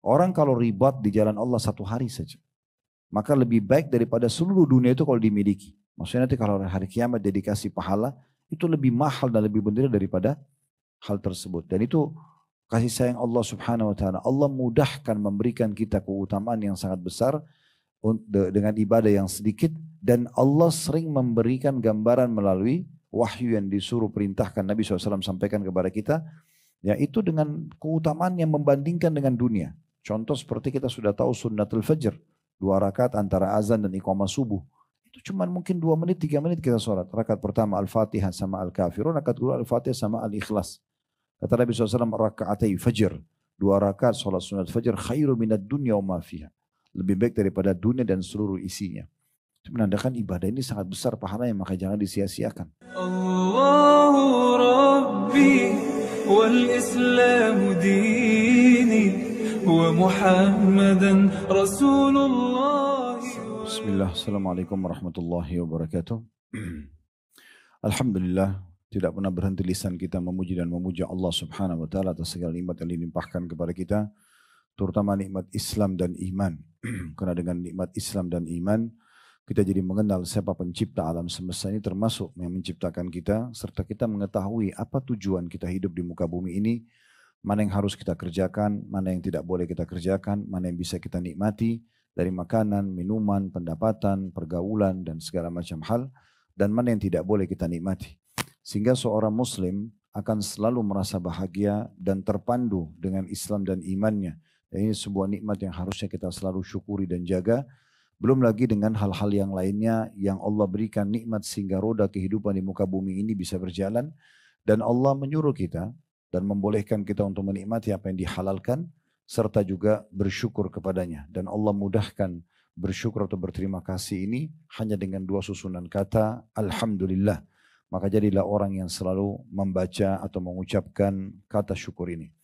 Orang kalau ribat di jalan Allah 1 hari saja, maka lebih baik daripada seluruh dunia itu kalau dimiliki. Maksudnya nanti kalau hari kiamat dedikasi pahala, itu lebih mahal dan lebih benar daripada hal tersebut. Dan itu kasih sayang Allah subhanahu wa ta'ala. Allah mudahkan memberikan kita keutamaan yang sangat besar dengan ibadah yang sedikit. Dan Allah sering memberikan gambaran melalui wahyu yang disuruh perintahkan Nabi SAW sampaikan kepada kita. Yaitu dengan keutamaan yang membandingkan dengan dunia. Contoh seperti kita sudah tahu sunnatul fajr. 2 rakaat antara azan dan iqamah subuh. Itu cuma mungkin 2 menit, 3 menit kita sholat. Rakaat pertama Al-Fatihah sama Al-Kafirun. Rakaat kedua Al-Fatihah sama Al-Ikhlas. Kata Nabi SAW, rakaatai fajr. 2 rakaat sholat sunat fajr. Khairu minad dunya wa ma fiha. Lebih baik daripada dunia dan seluruh isinya. Itu menandakan ibadah ini sangat besar pahalanya. Maka jangan disia-siakan. Allahu Rabbi wal Islamu dini wa Muhammadan Rasulullah. Bismillah, Assalamualaikum warahmatullahi wabarakatuh. Alhamdulillah, tidak pernah berhenti lisan kita memuji dan memuja Allah subhanahu wa ta'ala atas segala nikmat yang dilimpahkan kepada kita, terutama nikmat Islam dan iman. Karena dengan nikmat Islam dan iman, kita jadi mengenal siapa pencipta alam semesta ini, termasuk yang menciptakan kita, serta kita mengetahui apa tujuan kita hidup di muka bumi ini, mana yang harus kita kerjakan, mana yang tidak boleh kita kerjakan, mana yang bisa kita nikmati, dari makanan, minuman, pendapatan, pergaulan, dan segala macam hal, dan mana yang tidak boleh kita nikmati. Sehingga seorang muslim akan selalu merasa bahagia dan terpandu dengan Islam dan imannya. Dan ini sebuah nikmat yang harusnya kita selalu syukuri dan jaga. Belum lagi dengan hal-hal yang lainnya yang Allah berikan nikmat sehingga roda kehidupan di muka bumi ini bisa berjalan. Dan Allah menyuruh kita dan membolehkan kita untuk menikmati apa yang dihalalkan, serta juga bersyukur kepadanya. Dan Allah mudahkan bersyukur atau berterima kasih ini hanya dengan 2 susunan kata, Alhamdulillah. Maka jadilah orang yang selalu membaca atau mengucapkan kata syukur ini.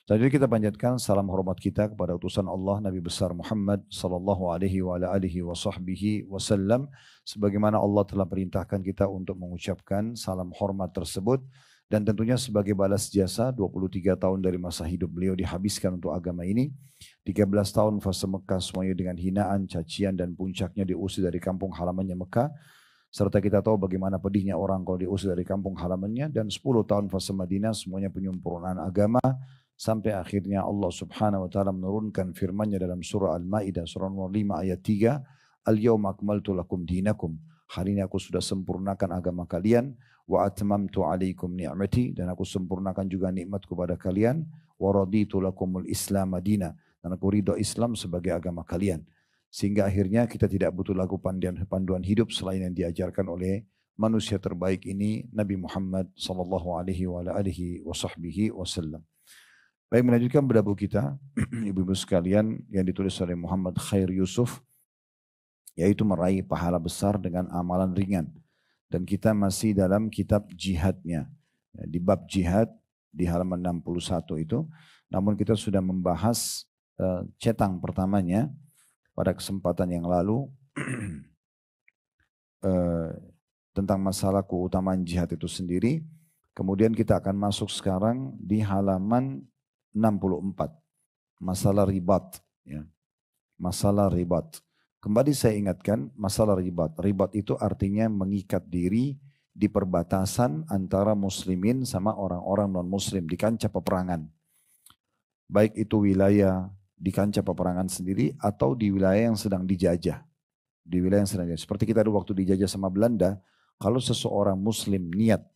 Jadi kita panjatkan salam hormat kita kepada utusan Allah Nabi besar Muhammad sallallahu alaihi wa alihi wa sahbihi wasallam, sebagaimana Allah telah perintahkan kita untuk mengucapkan salam hormat tersebut. Dan tentunya sebagai balas jasa 23 tahun dari masa hidup beliau dihabiskan untuk agama ini. 13 tahun fase Mekah semuanya dengan hinaan, cacian dan puncaknya diusir dari kampung halamannya Mekah. Serta kita tahu bagaimana pedihnya orang kalau diusir dari kampung halamannya. Dan 10 tahun fase Madinah semuanya penyempurnaan agama. Sampai akhirnya Allah subhanahu wa ta'ala menurunkan firman-Nya dalam surah Al-Ma'idah surah nomor 5 ayat 3. Al-yawma akmaltu lakum dinakum. Hari ini aku sudah sempurnakan agama kalian. Wa atmamtu alaikum ni'mati, dan aku sempurnakan juga nikmatku kepada kalian. Wa raditu lakumul Islam madina, dan aku ridho Islam sebagai agama kalian. Sehingga akhirnya kita tidak butuh lagu panduan hidup selain yang diajarkan oleh manusia terbaik ini, Nabi Muhammad sallallahu alaihi wa alihi wa sahbihi wasallam. Baik, melanjutkan buku kita ibu-ibu sekalian yang ditulis oleh Muhammad Khair Yusuf, yaitu meraih pahala besar dengan amalan ringan. Dan kita masih dalam kitab jihadnya. Di bab jihad di halaman 61 itu. Namun kita sudah membahas cetang pertamanya pada kesempatan yang lalu. Tentang masalah keutamaan jihad itu sendiri. Kemudian kita akan masuk sekarang di halaman 64. Masalah ribat. Ya. Masalah ribat. Kembali saya ingatkan masalah ribat. Ribat itu artinya mengikat diri di perbatasan antara muslimin sama orang-orang non-muslim di kancah peperangan. Baik itu wilayah di kancah peperangan sendiri atau di wilayah yang sedang dijajah. Di wilayah yang sedang dijajah. Seperti kita dulu waktu dijajah sama Belanda, kalau seseorang muslim niat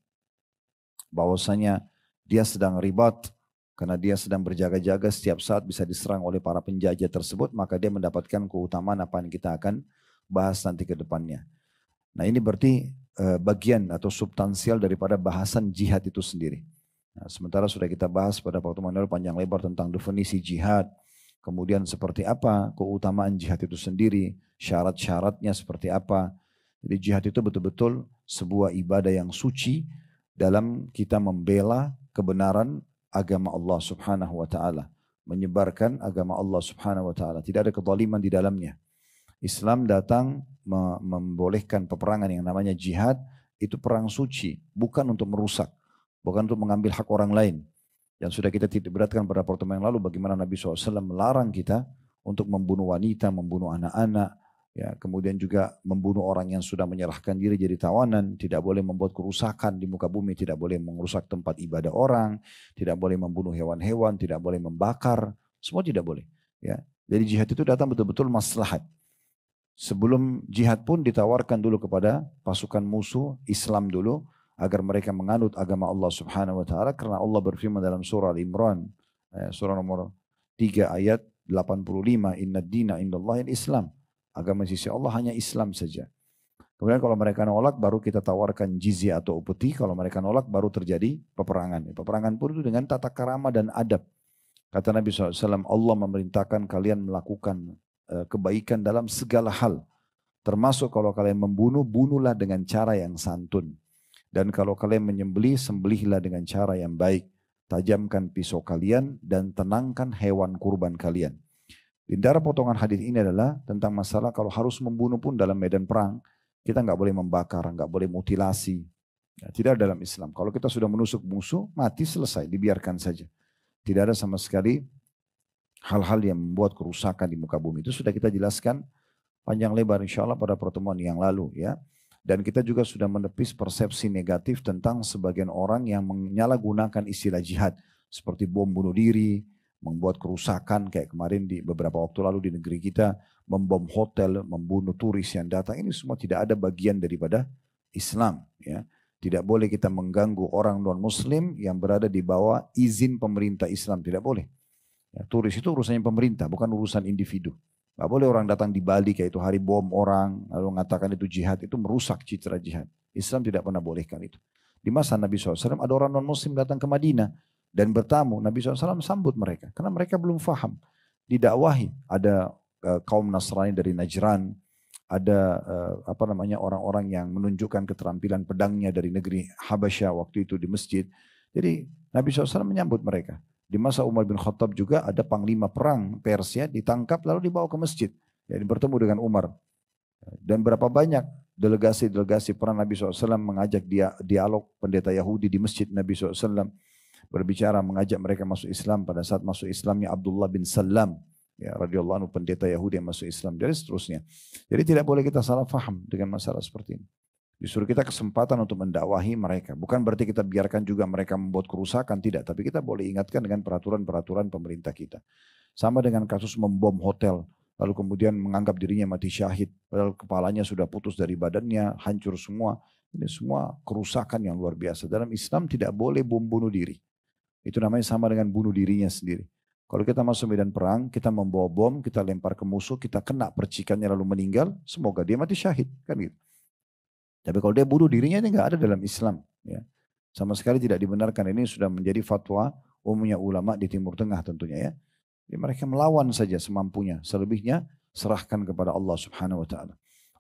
bahwasanya dia sedang ribat, karena dia sedang berjaga-jaga setiap saat bisa diserang oleh para penjajah tersebut, maka dia mendapatkan keutamaan apa yang kita akan bahas nanti ke depannya. Nah ini berarti bagian atau substansial daripada bahasan jihad itu sendiri. Nah, sementara sudah kita bahas pada pertemuan lalu panjang lebar tentang definisi jihad, kemudian seperti apa keutamaan jihad itu sendiri, syarat-syaratnya seperti apa. Jadi jihad itu betul-betul sebuah ibadah yang suci dalam kita membela kebenaran agama Allah subhanahu wa ta'ala. Menyebarkan agama Allah subhanahu wa ta'ala. Tidak ada kezaliman di dalamnya. Islam datang membolehkan peperangan yang namanya jihad. Itu perang suci. Bukan untuk merusak. Bukan untuk mengambil hak orang lain. Yang sudah kita titik beratkan pada pertemuan yang lalu bagaimana Nabi SAW melarang kita untuk membunuh wanita, membunuh anak-anak, ya, kemudian juga membunuh orang yang sudah menyerahkan diri jadi tawanan, tidak boleh membuat kerusakan di muka bumi, tidak boleh merusak tempat ibadah orang, tidak boleh membunuh hewan-hewan, tidak boleh membakar, semua tidak boleh. Ya. Jadi jihad itu datang betul-betul maslahat. Sebelum jihad pun ditawarkan dulu kepada pasukan musuh Islam dulu, agar mereka menganut agama Allah Subhanahu wa taala, karena Allah berfirman dalam surah Al-Imran surah nomor 3 ayat 85, inna dina indallahi Islam. Agama sisi Allah hanya Islam saja. Kemudian kalau mereka nolak baru kita tawarkan jizyah atau upeti, kalau mereka nolak baru terjadi peperangan. Peperangan pun itu dengan tata krama dan adab. Kata Nabi SAW, Allah memerintahkan kalian melakukan kebaikan dalam segala hal. Termasuk kalau kalian membunuh, bunuhlah dengan cara yang santun. Dan kalau kalian menyembelih, sembelihlah dengan cara yang baik. Tajamkan pisau kalian dan tenangkan hewan kurban kalian. Di antara potongan hadis ini adalah tentang masalah kalau harus membunuh pun dalam medan perang, kita nggak boleh membakar, nggak boleh mutilasi. Ya, tidak dalam Islam. Kalau kita sudah menusuk musuh, mati selesai, dibiarkan saja. Tidak ada sama sekali hal-hal yang membuat kerusakan di muka bumi. Itu sudah kita jelaskan panjang lebar insya Allah pada pertemuan yang lalu, ya. Dan kita juga sudah menepis persepsi negatif tentang sebagian orang yang menyalahgunakan istilah jihad. Seperti bom bunuh diri, membuat kerusakan kayak kemarin di beberapa waktu lalu di negeri kita. Membom hotel, membunuh turis yang datang. Ini semua tidak ada bagian daripada Islam. Ya. Tidak boleh kita mengganggu orang non-muslim yang berada di bawah izin pemerintah Islam. Tidak boleh. Ya, turis itu urusannya pemerintah, bukan urusan individu. Gak boleh orang datang di Bali kayak itu hari bom orang, lalu mengatakan itu jihad, itu merusak citra jihad. Islam tidak pernah bolehkan itu. Di masa Nabi SAW ada orang non-muslim datang ke Madinah dan bertamu, Nabi SAW sambut mereka. Karena mereka belum faham. Didakwahi, ada kaum Nasrani dari Najran, ada orang-orang yang menunjukkan keterampilan pedangnya dari negeri Habasyah waktu itu di masjid. Jadi Nabi SAW menyambut mereka. Di masa Umar bin Khattab juga ada panglima perang Persia ditangkap lalu dibawa ke masjid. Jadi bertemu dengan Umar. Dan berapa banyak delegasi-delegasi perang Nabi SAW mengajak dia dialog pendeta Yahudi di masjid Nabi SAW. Berbicara mengajak mereka masuk Islam pada saat masuk Islamnya Abdullah bin Salam. Ya, radhiyallahu anhu pendeta Yahudi yang masuk Islam. Dan seterusnya. Jadi tidak boleh kita salah faham dengan masalah seperti ini. Justru kita kesempatan untuk mendakwahi mereka. Bukan berarti kita biarkan juga mereka membuat kerusakan, tidak. Tapi kita boleh ingatkan dengan peraturan-peraturan pemerintah kita. Sama dengan kasus membom hotel, lalu kemudian menganggap dirinya mati syahid, padahal kepalanya sudah putus dari badannya, hancur semua. Ini semua kerusakan yang luar biasa. Dalam Islam tidak boleh bom bunuh diri. Itu namanya sama dengan bunuh dirinya sendiri. Kalau kita masuk medan perang, kita membawa bom, kita lempar ke musuh, kita kena percikannya lalu meninggal, semoga dia mati syahid. Kan gitu. Tapi kalau dia bunuh dirinya ini nggak ada dalam Islam. Ya. Sama sekali tidak dibenarkan. Ini sudah menjadi fatwa umumnya ulama di Timur Tengah tentunya ya. Jadi mereka melawan saja semampunya. Selebihnya serahkan kepada Allah Subhanahu Wa Taala.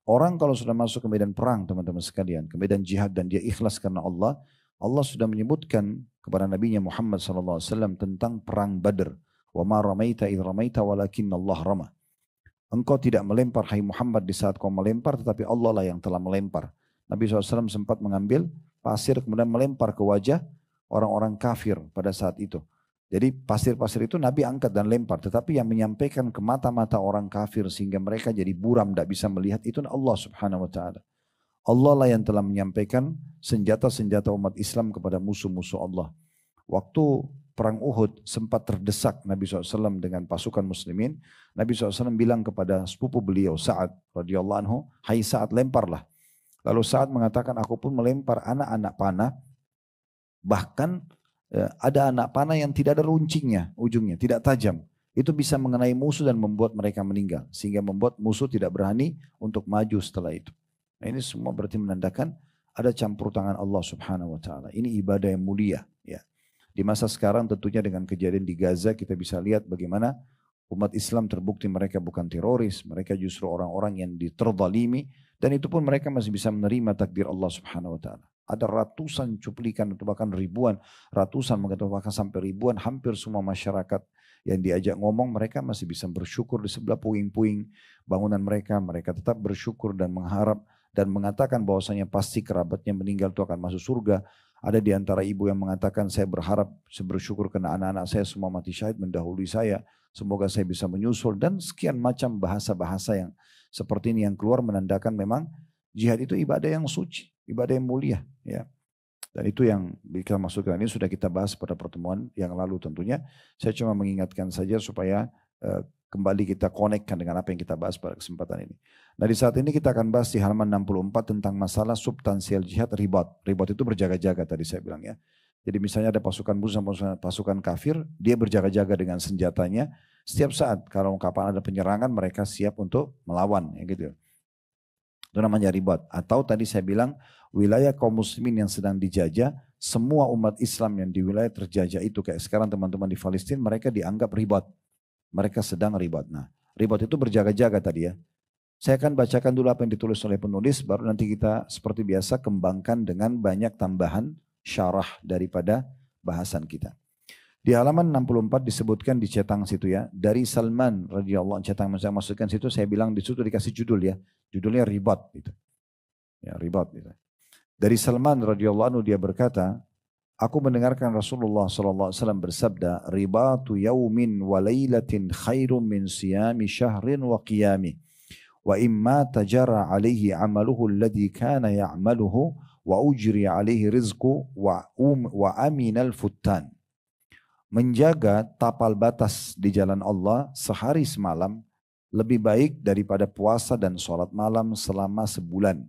Orang kalau sudah masuk ke medan perang teman-teman sekalian, ke medan jihad dan dia ikhlas karena Allah, Allah sudah menyebutkan kepada Nabi-Nya Muhammad SAW tentang perang Badr. Wa ma ramaita idh ramaita walakinna Allah rama. Engkau tidak melempar hai Muhammad di saat kau melempar, tetapi Allah lah yang telah melempar. Nabi SAW sempat mengambil pasir kemudian melempar ke wajah orang-orang kafir pada saat itu. Jadi pasir-pasir itu Nabi angkat dan lempar. Tetapi yang menyampaikan ke mata-mata orang kafir sehingga mereka jadi buram tidak bisa melihat itu Allah Subhanahu Wa Taala. Allah lah yang telah menyampaikan senjata-senjata umat Islam kepada musuh-musuh Allah. Waktu perang Uhud sempat terdesak Nabi SAW dengan pasukan muslimin. Nabi SAW bilang kepada sepupu beliau Sa'ad radhiyallahu anhu, hai Sa'ad lemparlah. Lalu Sa'ad mengatakan, aku pun melempar anak-anak panah, bahkan ada anak panah yang tidak ada runcingnya, ujungnya, tidak tajam. Itu bisa mengenai musuh dan membuat mereka meninggal. Sehingga membuat musuh tidak berani untuk maju setelah itu. Nah, ini semua berarti menandakan ada campur tangan Allah Subhanahu Wa Taala. Ini ibadah yang mulia. Ya. Di masa sekarang tentunya dengan kejadian di Gaza kita bisa lihat bagaimana umat Islam terbukti mereka bukan teroris. Mereka justru orang-orang yang terzalimi. Dan itu pun mereka masih bisa menerima takdir Allah Subhanahu Wa Taala. Ada ratusan cuplikan atau bahkan ribuan, ratusan bahkan sampai ribuan, hampir semua masyarakat yang diajak ngomong mereka masih bisa bersyukur di sebelah puing-puing bangunan mereka. Mereka tetap bersyukur dan mengharap dan mengatakan bahwasanya pasti kerabatnya meninggal itu akan masuk surga. Ada di antara ibu yang mengatakan, saya berharap, saya bersyukur karena anak-anak saya semua mati syahid mendahului saya. Semoga saya bisa menyusul, dan sekian macam bahasa-bahasa yang seperti ini yang keluar menandakan memang jihad itu ibadah yang suci, ibadah yang mulia. Ya. Dan itu yang kita masukkan, ini sudah kita bahas pada pertemuan yang lalu tentunya. Saya cuma mengingatkan saja supaya kembali kita konekkan dengan apa yang kita bahas pada kesempatan ini. Nah di saat ini kita akan bahas di halaman 64 tentang masalah substansial jihad ribat. Ribat itu berjaga-jaga tadi saya bilang ya. Jadi misalnya ada pasukan musuh sama pasukan kafir, dia berjaga-jaga dengan senjatanya. Setiap saat kalau kapan ada penyerangan mereka siap untuk melawan ya gitu. Itu namanya ribat. Atau tadi saya bilang wilayah kaum muslimin yang sedang dijajah, semua umat Islam yang di wilayah terjajah itu kayak sekarang teman-teman di Palestina mereka dianggap ribat. Mereka sedang ribat. Nah ribat itu berjaga-jaga tadi ya. Saya akan bacakan dulu apa yang ditulis oleh penulis, baru nanti kita seperti biasa kembangkan dengan banyak tambahan syarah daripada bahasan kita. Di halaman 64 disebutkan di cetang situ ya, dari Salman radhiyallahu anhu, cetang yang saya masukkan situ, saya bilang di situ dikasih judul ya, judulnya ribat gitu. Ya, ribat gitu. Dari Salman radhiyallahu anhu dia berkata, aku mendengarkan Rasulullah SAW bersabda, ribatu yaumin wa laylatin khairum min siyami syahrin wa qiyami. Wa imma tajara alaihi amaluhu alladhi kana ya'maluhu wa ujri alaihi rizqu wa aminal futtan. Menjaga tapal batas di jalan Allah sehari semalam lebih baik daripada puasa dan sholat malam selama sebulan.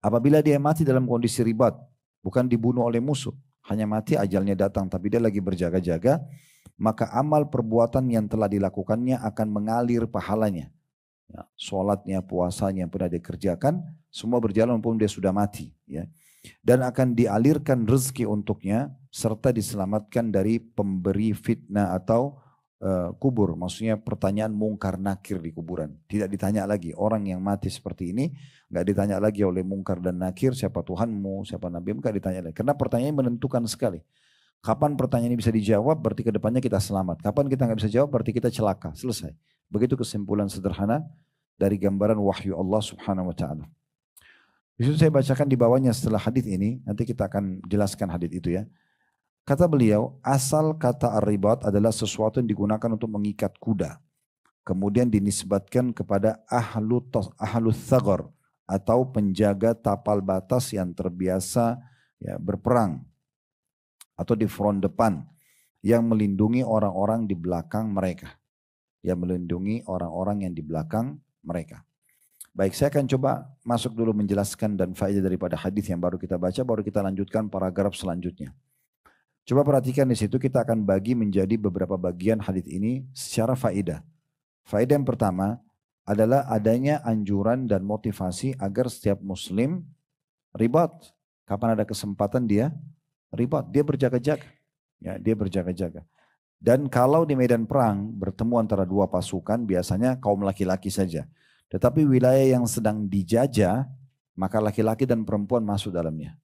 Apabila dia mati dalam kondisi ribat, bukan dibunuh oleh musuh, hanya mati ajalnya datang tapi dia lagi berjaga-jaga, maka amal perbuatan yang telah dilakukannya akan mengalir pahalanya. Ya, sholatnya, puasanya yang pernah dikerjakan, semua berjalan walaupun dia sudah mati. Ya. Dan akan dialirkan rezeki untuknya, serta diselamatkan dari pemberi fitnah atau kubur. Maksudnya pertanyaan mungkar nakir di kuburan. Tidak ditanya lagi, orang yang mati seperti ini, nggak ditanya lagi oleh mungkar dan nakir, siapa Tuhanmu, siapa Nabimu, nggak ditanya lagi. Karena pertanyaannya menentukan sekali. Kapan pertanyaan ini bisa dijawab, berarti kedepannya kita selamat. Kapan kita nggak bisa jawab, berarti kita celaka. Selesai. Begitu kesimpulan sederhana dari gambaran wahyu Allah Subhanahu wa taala. Di situ saya bacakan di bawahnya setelah hadis ini, nanti kita akan jelaskan hadis itu ya. Kata beliau, asal kata ar-ribat adalah sesuatu yang digunakan untuk mengikat kuda. Kemudian dinisbatkan kepada ahlu thagar atau penjaga tapal batas yang terbiasa ya, berperang atau di front depan yang melindungi orang-orang di belakang mereka. Yang melindungi orang-orang yang di belakang mereka. Baik, saya akan coba masuk dulu menjelaskan dan faedah daripada hadis yang baru kita baca, baru kita lanjutkan paragraf selanjutnya. Coba perhatikan di situ, kita akan bagi menjadi beberapa bagian hadis ini secara faedah. Faedah yang pertama adalah adanya anjuran dan motivasi agar setiap muslim ribat. Kapan ada kesempatan dia ribat, dia berjaga-jaga. Ya, dia berjaga-jaga. Dan kalau di medan perang bertemu antara dua pasukan biasanya kaum laki-laki saja. Tetapi wilayah yang sedang dijajah maka laki-laki dan perempuan masuk dalamnya.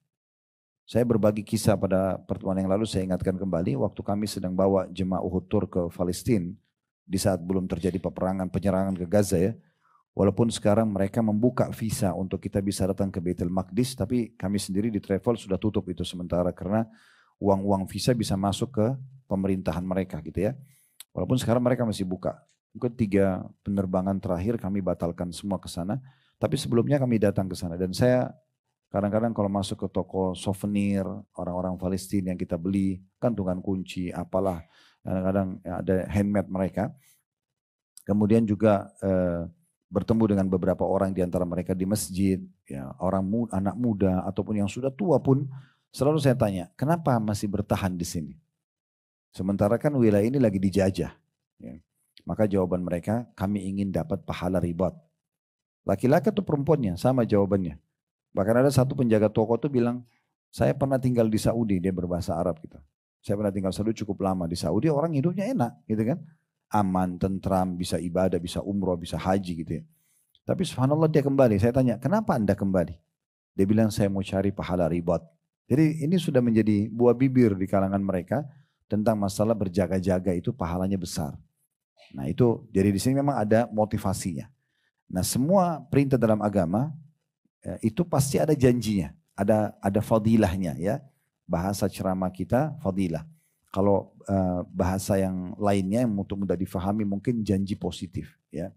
Saya berbagi kisah pada pertemuan yang lalu, saya ingatkan kembali waktu kami sedang bawa jemaah Uhud Tur ke Palestina di saat belum terjadi penyerangan ke Gaza ya. Walaupun sekarang mereka membuka visa untuk kita bisa datang ke Baitul Maqdis, tapi kami sendiri di travel sudah tutup itu sementara karena uang-uang visa bisa masuk ke pemerintahan mereka gitu ya. Walaupun sekarang mereka masih buka. Mungkin 3 penerbangan terakhir kami batalkan semua ke sana. Tapi sebelumnya kami datang ke sana. Dan saya kadang-kadang kalau masuk ke toko souvenir, orang-orang Palestina yang kita beli, kantungan kunci, apalah. Kadang-kadang ada handmade mereka. Kemudian juga bertemu dengan beberapa orang di antara mereka di masjid. Ya, anak muda ataupun yang sudah tua pun selalu saya tanya, kenapa masih bertahan di sini? Sementara kan wilayah ini lagi dijajah. Ya. Maka jawaban mereka, kami ingin dapat pahala ribat. Laki-laki atau perempuannya, sama jawabannya. Bahkan ada satu penjaga toko itu bilang, saya pernah tinggal di Saudi, dia berbahasa Arab gitu. Saya pernah tinggal Saudi cukup lama. Di Saudi orang hidupnya enak gitu kan. Aman, tentram, bisa ibadah, bisa umroh, bisa haji gitu ya. Tapi subhanallah dia kembali. Saya tanya, kenapa Anda kembali? Dia bilang, saya mau cari pahala ribat. Jadi ini sudah menjadi buah bibir di kalangan mereka tentang masalah berjaga-jaga itu pahalanya besar. Nah itu, jadi di sini memang ada motivasinya. Nah semua perintah dalam agama itu pasti ada janjinya. ada fadilahnya ya. Bahasa ceramah kita fadilah. Kalau bahasa yang lainnya yang untuk mudah difahami mungkin janji positif ya.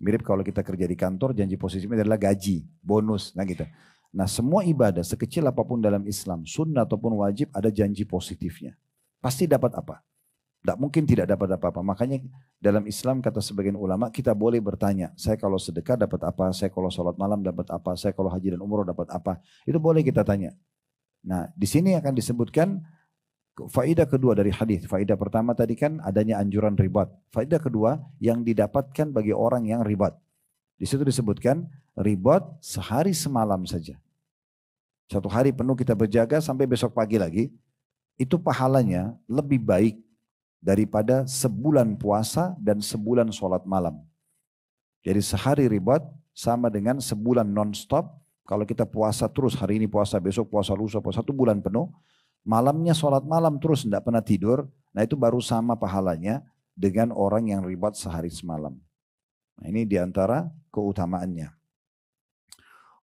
Mirip kalau kita kerja di kantor, janji positifnya adalah gaji, bonus, nah gitu. Nah semua ibadah sekecil apapun dalam Islam, sunnah ataupun wajib ada janji positifnya. Pasti dapat apa? Tidak mungkin tidak dapat apa-apa. Makanya dalam Islam kata sebagian ulama kita boleh bertanya, saya kalau sedekah dapat apa, saya kalau sholat malam dapat apa, saya kalau haji dan umroh dapat apa. Itu boleh kita tanya. Nah di sini akan disebutkan faedah kedua dari hadis. Faedah pertama tadi kan adanya anjuran ribat. Faedah kedua yang didapatkan bagi orang yang ribat. Di situ disebutkan ribat sehari semalam saja. Satu hari penuh kita berjaga sampai besok pagi lagi. Itu pahalanya lebih baik daripada sebulan puasa dan sebulan sholat malam. Jadi sehari ribat sama dengan sebulan non-stop. Kalau kita puasa terus hari ini puasa, besok puasa, lusa puasa, 1 bulan penuh. Malamnya sholat malam terus tidak pernah tidur. Nah itu baru sama pahalanya dengan orang yang ribat sehari semalam. Nah ini diantara keutamaannya.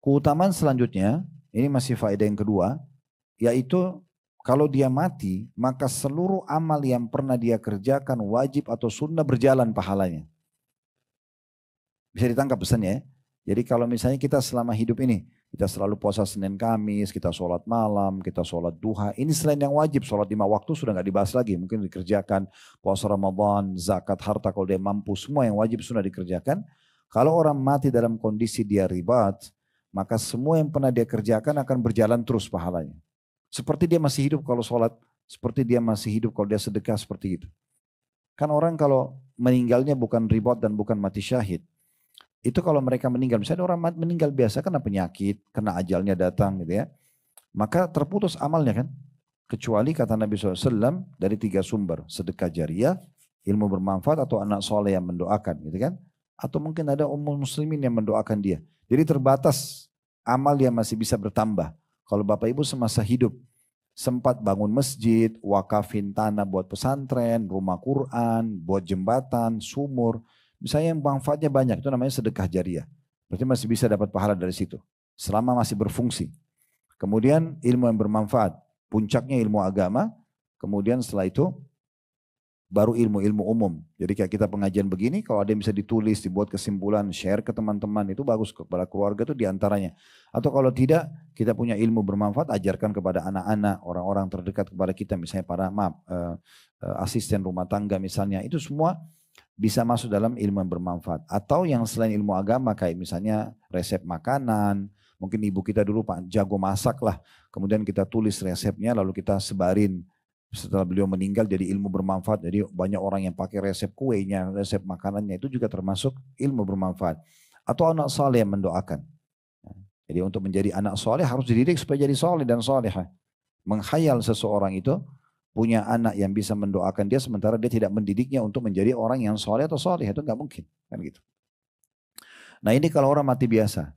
Keutamaan selanjutnya, ini masih faedah yang kedua, yaitu kalau dia mati, maka seluruh amal yang pernah dia kerjakan wajib atau sunnah berjalan pahalanya. Bisa ditangkap pesannya ya. Jadi kalau misalnya kita selama hidup ini, kita selalu puasa Senin Kamis, kita sholat malam, kita sholat duha. Ini selain yang wajib, sholat 5 waktu sudah nggak dibahas lagi. Mungkin dikerjakan, puasa Ramadan, zakat, harta kalau dia mampu, semua yang wajib sudah dikerjakan. Kalau orang mati dalam kondisi dia ribat, maka semua yang pernah dia kerjakan akan berjalan terus pahalanya. Seperti dia masih hidup kalau sholat, seperti dia masih hidup kalau dia sedekah, seperti itu. Kan orang kalau meninggalnya bukan ribat dan bukan mati syahid. Itu kalau mereka meninggal, misalnya orang meninggal biasa kena penyakit, kena ajalnya datang gitu ya. Maka terputus amalnya kan. Kecuali kata Nabi SAW dari 3 sumber. Sedekah jariah, ilmu bermanfaat atau anak soleh yang mendoakan gitu kan. Atau mungkin ada ummul muslimin yang mendoakan dia. Jadi terbatas amal yang masih bisa bertambah. Kalau Bapak Ibu semasa hidup sempat bangun masjid, wakafin tanah buat pesantren, rumah Quran, buat jembatan, sumur. Misalnya yang manfaatnya banyak, itu namanya sedekah jariah. Berarti masih bisa dapat pahala dari situ. Selama masih berfungsi. Kemudian ilmu yang bermanfaat. Puncaknya ilmu agama. Kemudian setelah itu baru ilmu-ilmu umum. Jadi kayak kita pengajian begini, kalau ada yang bisa ditulis, dibuat kesimpulan, share ke teman-teman, itu bagus kepada keluarga itu diantaranya. Atau kalau tidak, kita punya ilmu bermanfaat, ajarkan kepada anak-anak, orang-orang terdekat kepada kita, misalnya para asisten rumah tangga misalnya. Itu semua bisa masuk dalam ilmu yang bermanfaat. Atau yang selain ilmu agama kayak misalnya resep makanan. Mungkin ibu kita dulu Pak jago masak lah. Kemudian kita tulis resepnya lalu kita sebarin. Setelah beliau meninggal jadi ilmu bermanfaat. Jadi banyak orang yang pakai resep kuenya, resep makanannya. Itu juga termasuk ilmu bermanfaat. Atau anak soleh yang mendoakan. Jadi untuk menjadi anak soleh harus dididik supaya jadi soleh dan solehah. Menghayal seseorang itu punya anak yang bisa mendoakan dia sementara dia tidak mendidiknya untuk menjadi orang yang soleh atau soleh, itu nggak mungkin kan gitu. Nah ini kalau orang mati biasa,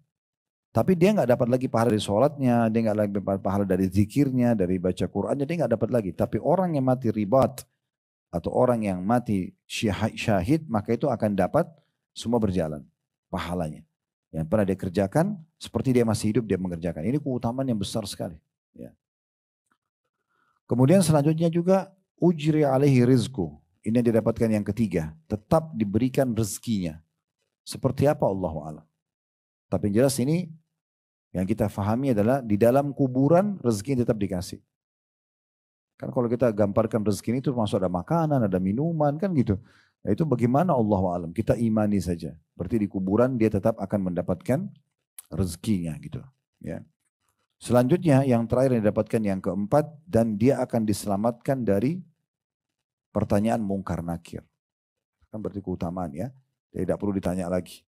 tapi dia nggak dapat lagi pahala dari sholatnya, dia nggak lagi dapat pahala dari zikirnya, dari baca Qurannya, dia nggak dapat lagi. Tapi orang yang mati ribat atau orang yang mati syahid, maka itu akan dapat semua berjalan pahalanya. Yang pernah dia kerjakan, seperti dia masih hidup dia mengerjakan. Ini keutamaan yang besar sekali. Ya. Kemudian selanjutnya juga ujri alaihi rizku. Ini yang didapatkan yang ketiga. Tetap diberikan rezekinya. Seperti apa Allahu a'lam. Tapi yang jelas ini yang kita fahami adalah di dalam kuburan rezeki tetap dikasih. Kan kalau kita gambarkan rezeki ini itu masuk ada makanan, ada minuman kan gitu. Nah, itu bagaimana Allahu a'lam. Kita imani saja. Berarti di kuburan dia tetap akan mendapatkan rezekinya gitu. Ya. Selanjutnya yang terakhir yang didapatkan yang keempat dan dia akan diselamatkan dari pertanyaan mungkar nakir. Kan berarti keutamaan ya. Tidak perlu ditanya lagi.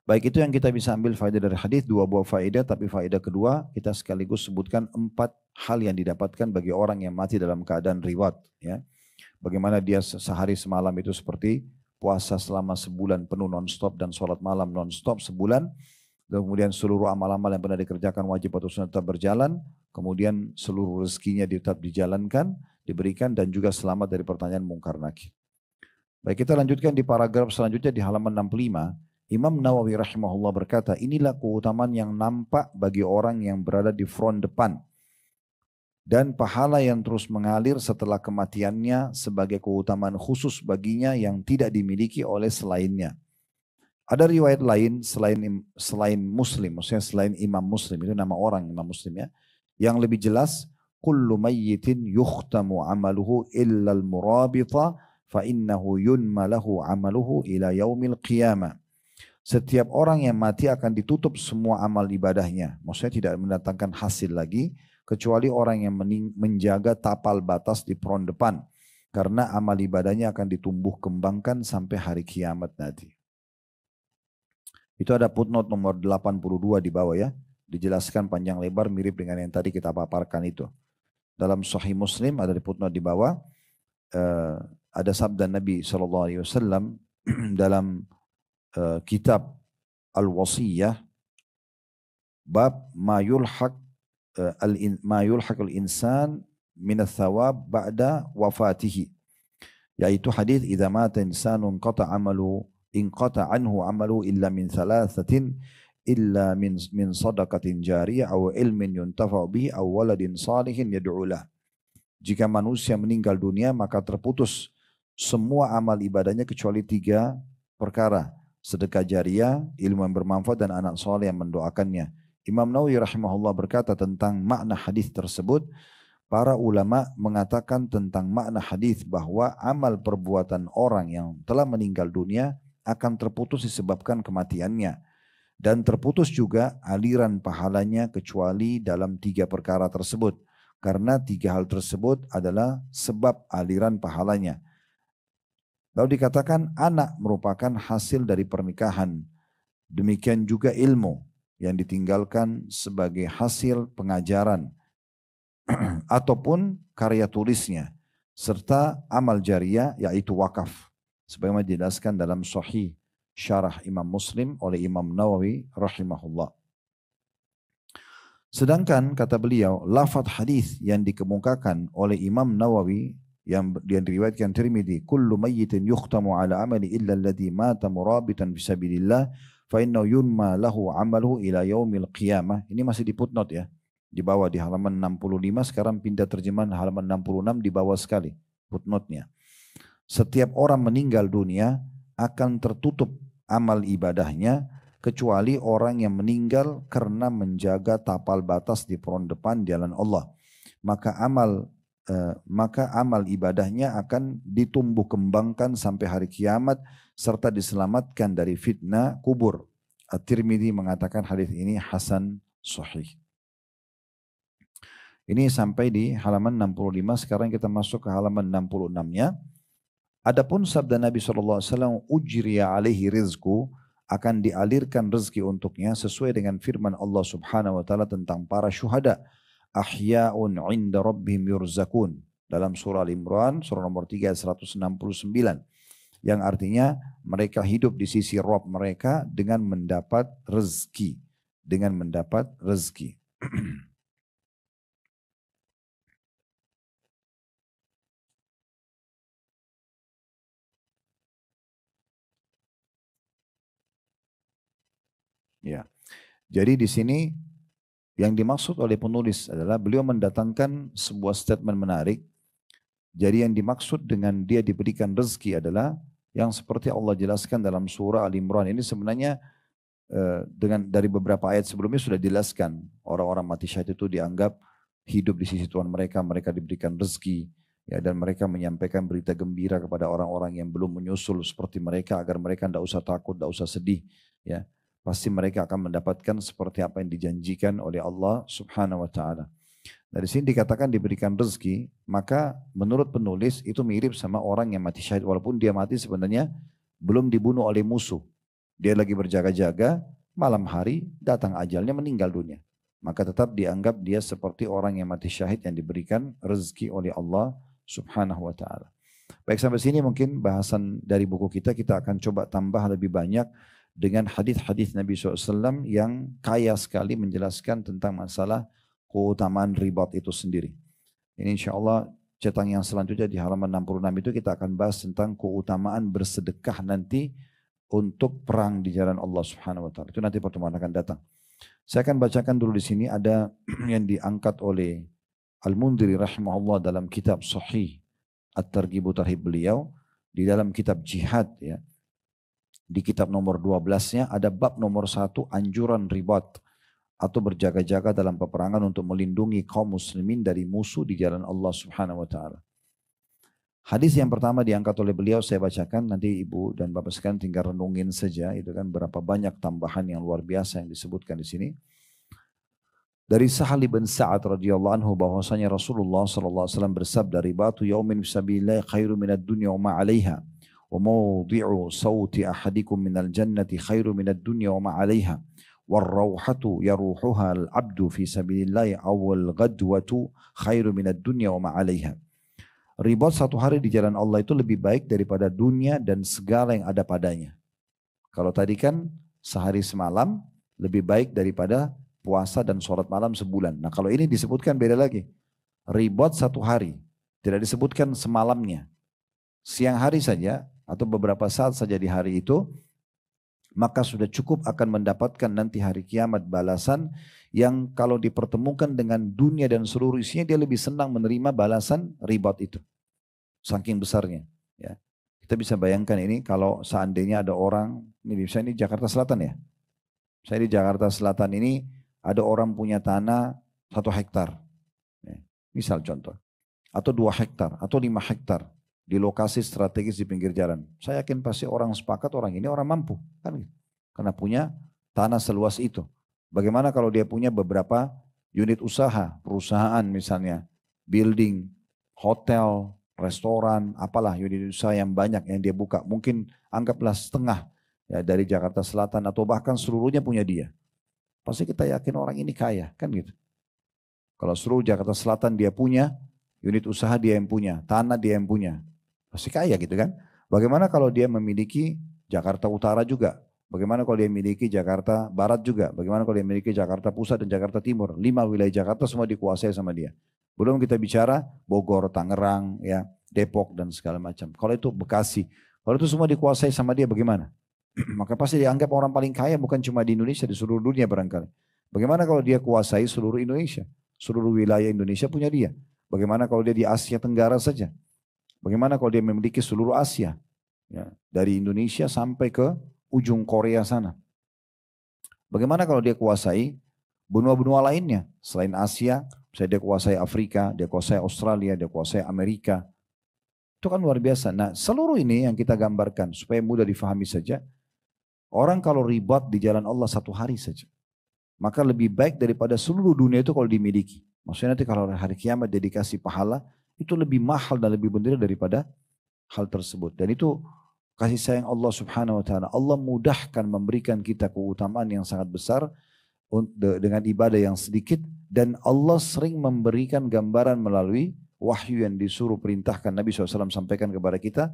Baik itu yang kita bisa ambil faedah dari hadis 2 buah faedah tapi faedah kedua kita sekaligus sebutkan 4 hal yang didapatkan bagi orang yang mati dalam keadaan riwat ya. Bagaimana dia sehari semalam itu seperti puasa selama sebulan penuh non-stop dan sholat malam non-stop sebulan. Kemudian seluruh amal-amal yang pernah dikerjakan wajib atau sunnah tetap berjalan. Kemudian seluruh rezekinya tetap dijalankan, diberikan dan juga selamat dari pertanyaan mungkar nakir. Baik kita lanjutkan di paragraf selanjutnya di halaman 65. Imam Nawawi rahimahullah berkata, inilah keutamaan yang nampak bagi orang yang berada di front depan. Dan pahala yang terus mengalir setelah kematiannya sebagai keutamaan khusus baginya yang tidak dimiliki oleh selainnya. Ada riwayat lain selain Muslim, maksudnya selain Imam Muslim, itu nama orang Imam Muslim ya, yang lebih jelas, kullu mayyitin yukhtamu amaluhu illa al-murabita fa innahu yunma lahu amaluhu ila yaumil qiyamah. Setiap orang yang mati akan ditutup semua amal ibadahnya, maksudnya tidak mendatangkan hasil lagi, kecuali orang yang menjaga tapal batas di front depan, karena amal ibadahnya akan ditumbuh kembangkan sampai hari kiamat nanti. Itu ada footnote nomor 82 di bawah ya. Dijelaskan panjang lebar mirip dengan yang tadi kita paparkan itu. Dalam Sahih Muslim ada di footnote di bawah. Ada sabda Nabi SAW dalam kitab Al-Wasiyah. Bab ma yulhaq al-insan min al-thawab ba'da wafatihi. Yaitu hadis idza mata insanun qata amalu in qata anhu amalu illa min thalathatin illa min sadaqatin jariyah aw ilmin yuntafa'u bihi aw waladin salihin yad'u lah. Jika manusia meninggal dunia maka terputus semua amal ibadahnya kecuali 3 perkara, sedekah jariyah, ilmu yang bermanfaat dan anak soleh yang mendoakannya. Imam Nawawi rahimahullah berkata tentang makna hadis tersebut, para ulama mengatakan tentang makna hadis bahwa amal perbuatan orang yang telah meninggal dunia akan terputus disebabkan kematiannya. Dan terputus juga aliran pahalanya kecuali dalam 3 perkara tersebut. Karena 3 hal tersebut adalah sebab aliran pahalanya. Lalu dikatakan anak merupakan hasil dari pernikahan. Demikian juga ilmu yang ditinggalkan sebagai hasil pengajaran ataupun karya tulisnya. Serta amal jariyah yaitu wakaf. Sebagaimana dijelaskan dalam Sahih Syarah Imam Muslim oleh Imam Nawawi rahimahullah. Sedangkan kata beliau, lafaz hadis yang dikemukakan oleh Imam Nawawi yang diriwayatkan Tirmidzi, kullu mayyitin yukhtamu ala amali illa alladhi mata murabitan fi sabilillah fa innahu yunma lahu amaluhu ila yaumil qiyamah. Ini masih di footnote ya. Di bawah di halaman 65, sekarang pindah terjemahan halaman 66 di bawah sekali footnote-nya. Setiap orang meninggal dunia akan tertutup amal ibadahnya kecuali orang yang meninggal karena menjaga tapal batas di front depan jalan Allah. Maka amal ibadahnya akan ditumbuh kembangkan sampai hari kiamat serta diselamatkan dari fitnah kubur. At-Tirmidzi mengatakan hadis ini hasan sahih. Ini sampai di halaman 65, sekarang kita masuk ke halaman 66-nya. Adapun sabda Nabi SAW, ujriya alaihi rizku, akan dialirkan rezeki untuknya sesuai dengan firman Allah Subhanahu wa taala tentang para syuhada, ahya'un 'inda rabbihim yurzakun, dalam surah Al-Imran surah nomor 3 169, yang artinya mereka hidup di sisi Rabb mereka dengan mendapat rezeki, Ya. Jadi di sini yang dimaksud oleh penulis adalah beliau mendatangkan sebuah statement menarik. Jadi yang dimaksud dengan dia diberikan rezeki adalah yang seperti Allah jelaskan dalam surah Al-Imran. Ini sebenarnya dari beberapa ayat sebelumnya sudah dijelaskan. Orang-orang mati syahid itu dianggap hidup di sisi Tuhan mereka, mereka diberikan rezeki. Ya, dan mereka menyampaikan berita gembira kepada orang-orang yang belum menyusul seperti mereka agar mereka tidak usah takut, tidak usah sedih. Ya. Pasti mereka akan mendapatkan seperti apa yang dijanjikan oleh Allah Subhanahu wa taala. Dari sini dikatakan diberikan rezeki, maka menurut penulis itu mirip sama orang yang mati syahid walaupun dia mati sebenarnya belum dibunuh oleh musuh. Dia lagi berjaga-jaga, malam hari datang ajalnya meninggal dunia. Maka tetap dianggap dia seperti orang yang mati syahid yang diberikan rezeki oleh Allah Subhanahu wa taala. Baik, sampai sini mungkin bahasan dari buku kita akan coba tambah lebih banyak dengan hadis-hadis Nabi SAW yang kaya sekali menjelaskan tentang masalah keutamaan ribat itu sendiri. Ini insya Allah cetang yang selanjutnya di halaman 66 itu kita akan bahas tentang keutamaan bersedekah nanti untuk perang di jalan Allah Subhanahu wa taala. Itu nanti pertemuan akan datang. Saya akan bacakan dulu di sini ada yang diangkat oleh Al-Mundhiri rahimahullah dalam kitab Sahih At-Targhib Tarhib beliau di dalam kitab jihad ya. Di kitab nomor 12-nya ada bab nomor 1 anjuran ribat atau berjaga-jaga dalam peperangan untuk melindungi kaum muslimin dari musuh di jalan Allah Subhanahu wa taala. Hadis yang pertama diangkat oleh beliau saya bacakan, nanti ibu dan bapak sekalian tinggal renungin saja, itu kan berapa banyak tambahan yang luar biasa yang disebutkan di sini. Dari Sahal bin Sa'ad radhiyallahu anhu bahwasanya Rasulullah sallallahu alaihi wasallam bersabda, ribatu yaumin fisabilillah khairu minad dunya wa ma 'alaiha wa mawdi'u sauti ahadikum minal jannati khairu minad dunya wa ma 'alaiha warrauhatu yaruhuha al-'abdu fi sabilillah awal ghadwatu khairu minad dunya wa ma 'alaiha. Ribat satu hari di jalan Allah itu lebih baik daripada dunia dan segala yang ada padanya. Kalau tadi kan sehari semalam lebih baik daripada puasa dan sholat malam sebulan. Nah kalau ini disebutkan beda lagi. Ribat satu hari, tidak disebutkan semalamnya. Siang hari saja atau beberapa saat saja di hari itu, maka sudah cukup akan mendapatkan nanti hari kiamat balasan yang kalau dipertemukan dengan dunia dan seluruh isinya dia lebih senang menerima balasan ribat itu. Saking besarnya. Ya. Kita bisa bayangkan ini kalau seandainya ada orang, ini misalnya ini Jakarta Selatan ya. Saya di Jakarta Selatan ini ada orang punya tanah 1 hektar. Ya. Misal contoh. Atau 2 hektar atau 5 hektar di lokasi strategis di pinggir jalan. Saya yakin pasti orang sepakat orang ini orang mampu. Kan? Karena punya tanah seluas itu. Bagaimana kalau dia punya beberapa unit usaha, perusahaan misalnya, building, hotel, restoran, apalah unit usaha yang banyak yang dia buka. Mungkin anggaplah setengah ya, dari Jakarta Selatan atau bahkan seluruhnya punya dia. Pasti kita yakin orang ini kaya, kan gitu. Kalau seluruh Jakarta Selatan dia punya, unit usaha dia yang punya, tanah dia yang punya. Pasti kaya gitu kan. Bagaimana kalau dia memiliki Jakarta Utara juga? Bagaimana kalau dia memiliki Jakarta Barat juga? Bagaimana kalau dia memiliki Jakarta Pusat dan Jakarta Timur? 5 wilayah Jakarta semua dikuasai sama dia. Belum kita bicara Bogor, Tangerang, ya, Depok dan segala macam. Kalau itu Bekasi, kalau itu semua dikuasai sama dia bagaimana? Maka pasti dianggap orang paling kaya bukan cuma di Indonesia, di seluruh dunia barangkali. Bagaimana kalau dia kuasai seluruh Indonesia? Seluruh wilayah Indonesia punya dia. Bagaimana kalau dia di Asia Tenggara saja? Bagaimana kalau dia memiliki seluruh Asia? Ya, dari Indonesia sampai ke ujung Korea sana. Bagaimana kalau dia kuasai benua-benua lainnya selain Asia, misalnya dia kuasai Afrika, dia kuasai Australia, dia kuasai Amerika. Itu kan luar biasa. Nah, seluruh ini yang kita gambarkan supaya mudah difahami saja. Orang kalau ribat di jalan Allah 1 hari saja, maka lebih baik daripada seluruh dunia itu kalau dimiliki. Maksudnya nanti kalau hari kiamat dia dikasih pahala, itu lebih mahal dan lebih benar daripada hal tersebut. Dan itu kasih sayang Allah Subhanahu wa taala. Allah mudahkan memberikan kita keutamaan yang sangat besar dengan ibadah yang sedikit, dan Allah sering memberikan gambaran melalui wahyu yang disuruh perintahkan Nabi SAW sampaikan kepada kita,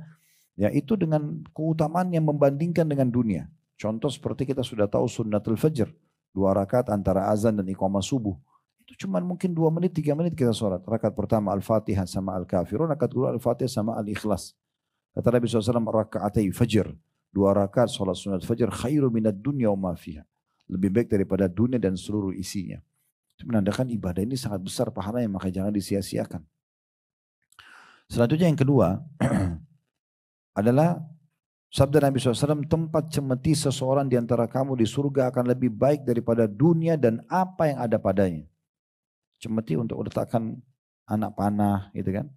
yaitu dengan keutamaan yang membandingkan dengan dunia. Contoh seperti kita sudah tahu sunnatul fajr, 2 rakaat antara azan dan iqamah subuh. Itu cuma mungkin 2 menit, 3 menit kita sholat. Rakaat pertama Al-Fatihah sama Al-Kafirun, rakaat kedua Al-Fatihah sama Al-Ikhlas. Kata Nabi SAW, rakaatai fajr, 2 rakaat sholat sunat fajr, khairu minad dunya wa ma fiha. Lebih baik daripada dunia dan seluruh isinya. Itu menandakan ibadah ini sangat besar pahalanya, maka jangan disia-siakan. Selanjutnya yang kedua adalah sabda Nabi SAW, tempat cemeti seseorang di antara kamu di surga akan lebih baik daripada dunia dan apa yang ada padanya. Cemeti untuk letakkan anak panah gitu kan.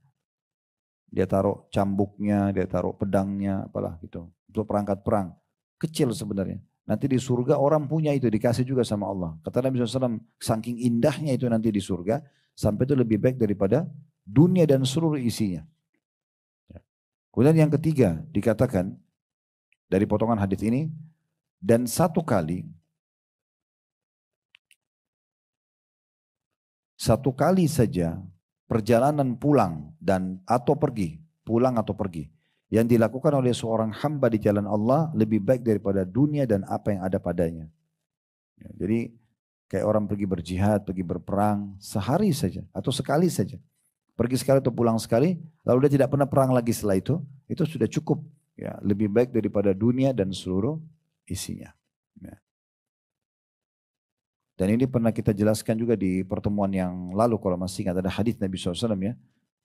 Dia taruh cambuknya, dia taruh pedangnya, apalah gitu. Untuk perangkat perang. Kecil sebenarnya. Nanti di surga orang punya itu, dikasih juga sama Allah. Kata Nabi SAW, saking indahnya itu nanti di surga, sampai itu lebih baik daripada dunia dan seluruh isinya. Kemudian yang ketiga, dikatakan dari potongan hadis ini, dan 1 kali saja perjalanan pulang atau pergi, yang dilakukan oleh seorang hamba di jalan Allah lebih baik daripada dunia dan apa yang ada padanya. Ya, jadi kayak orang pergi berjihad, pergi berperang sehari saja atau sekali saja. Pergi sekali atau pulang sekali, lalu dia tidak pernah perang lagi setelah itu sudah cukup Ya, lebih baik daripada dunia dan seluruh isinya. Ya. Dan ini pernah kita jelaskan juga di pertemuan yang lalu, kalau masih ingat ada hadis Nabi SAW ya.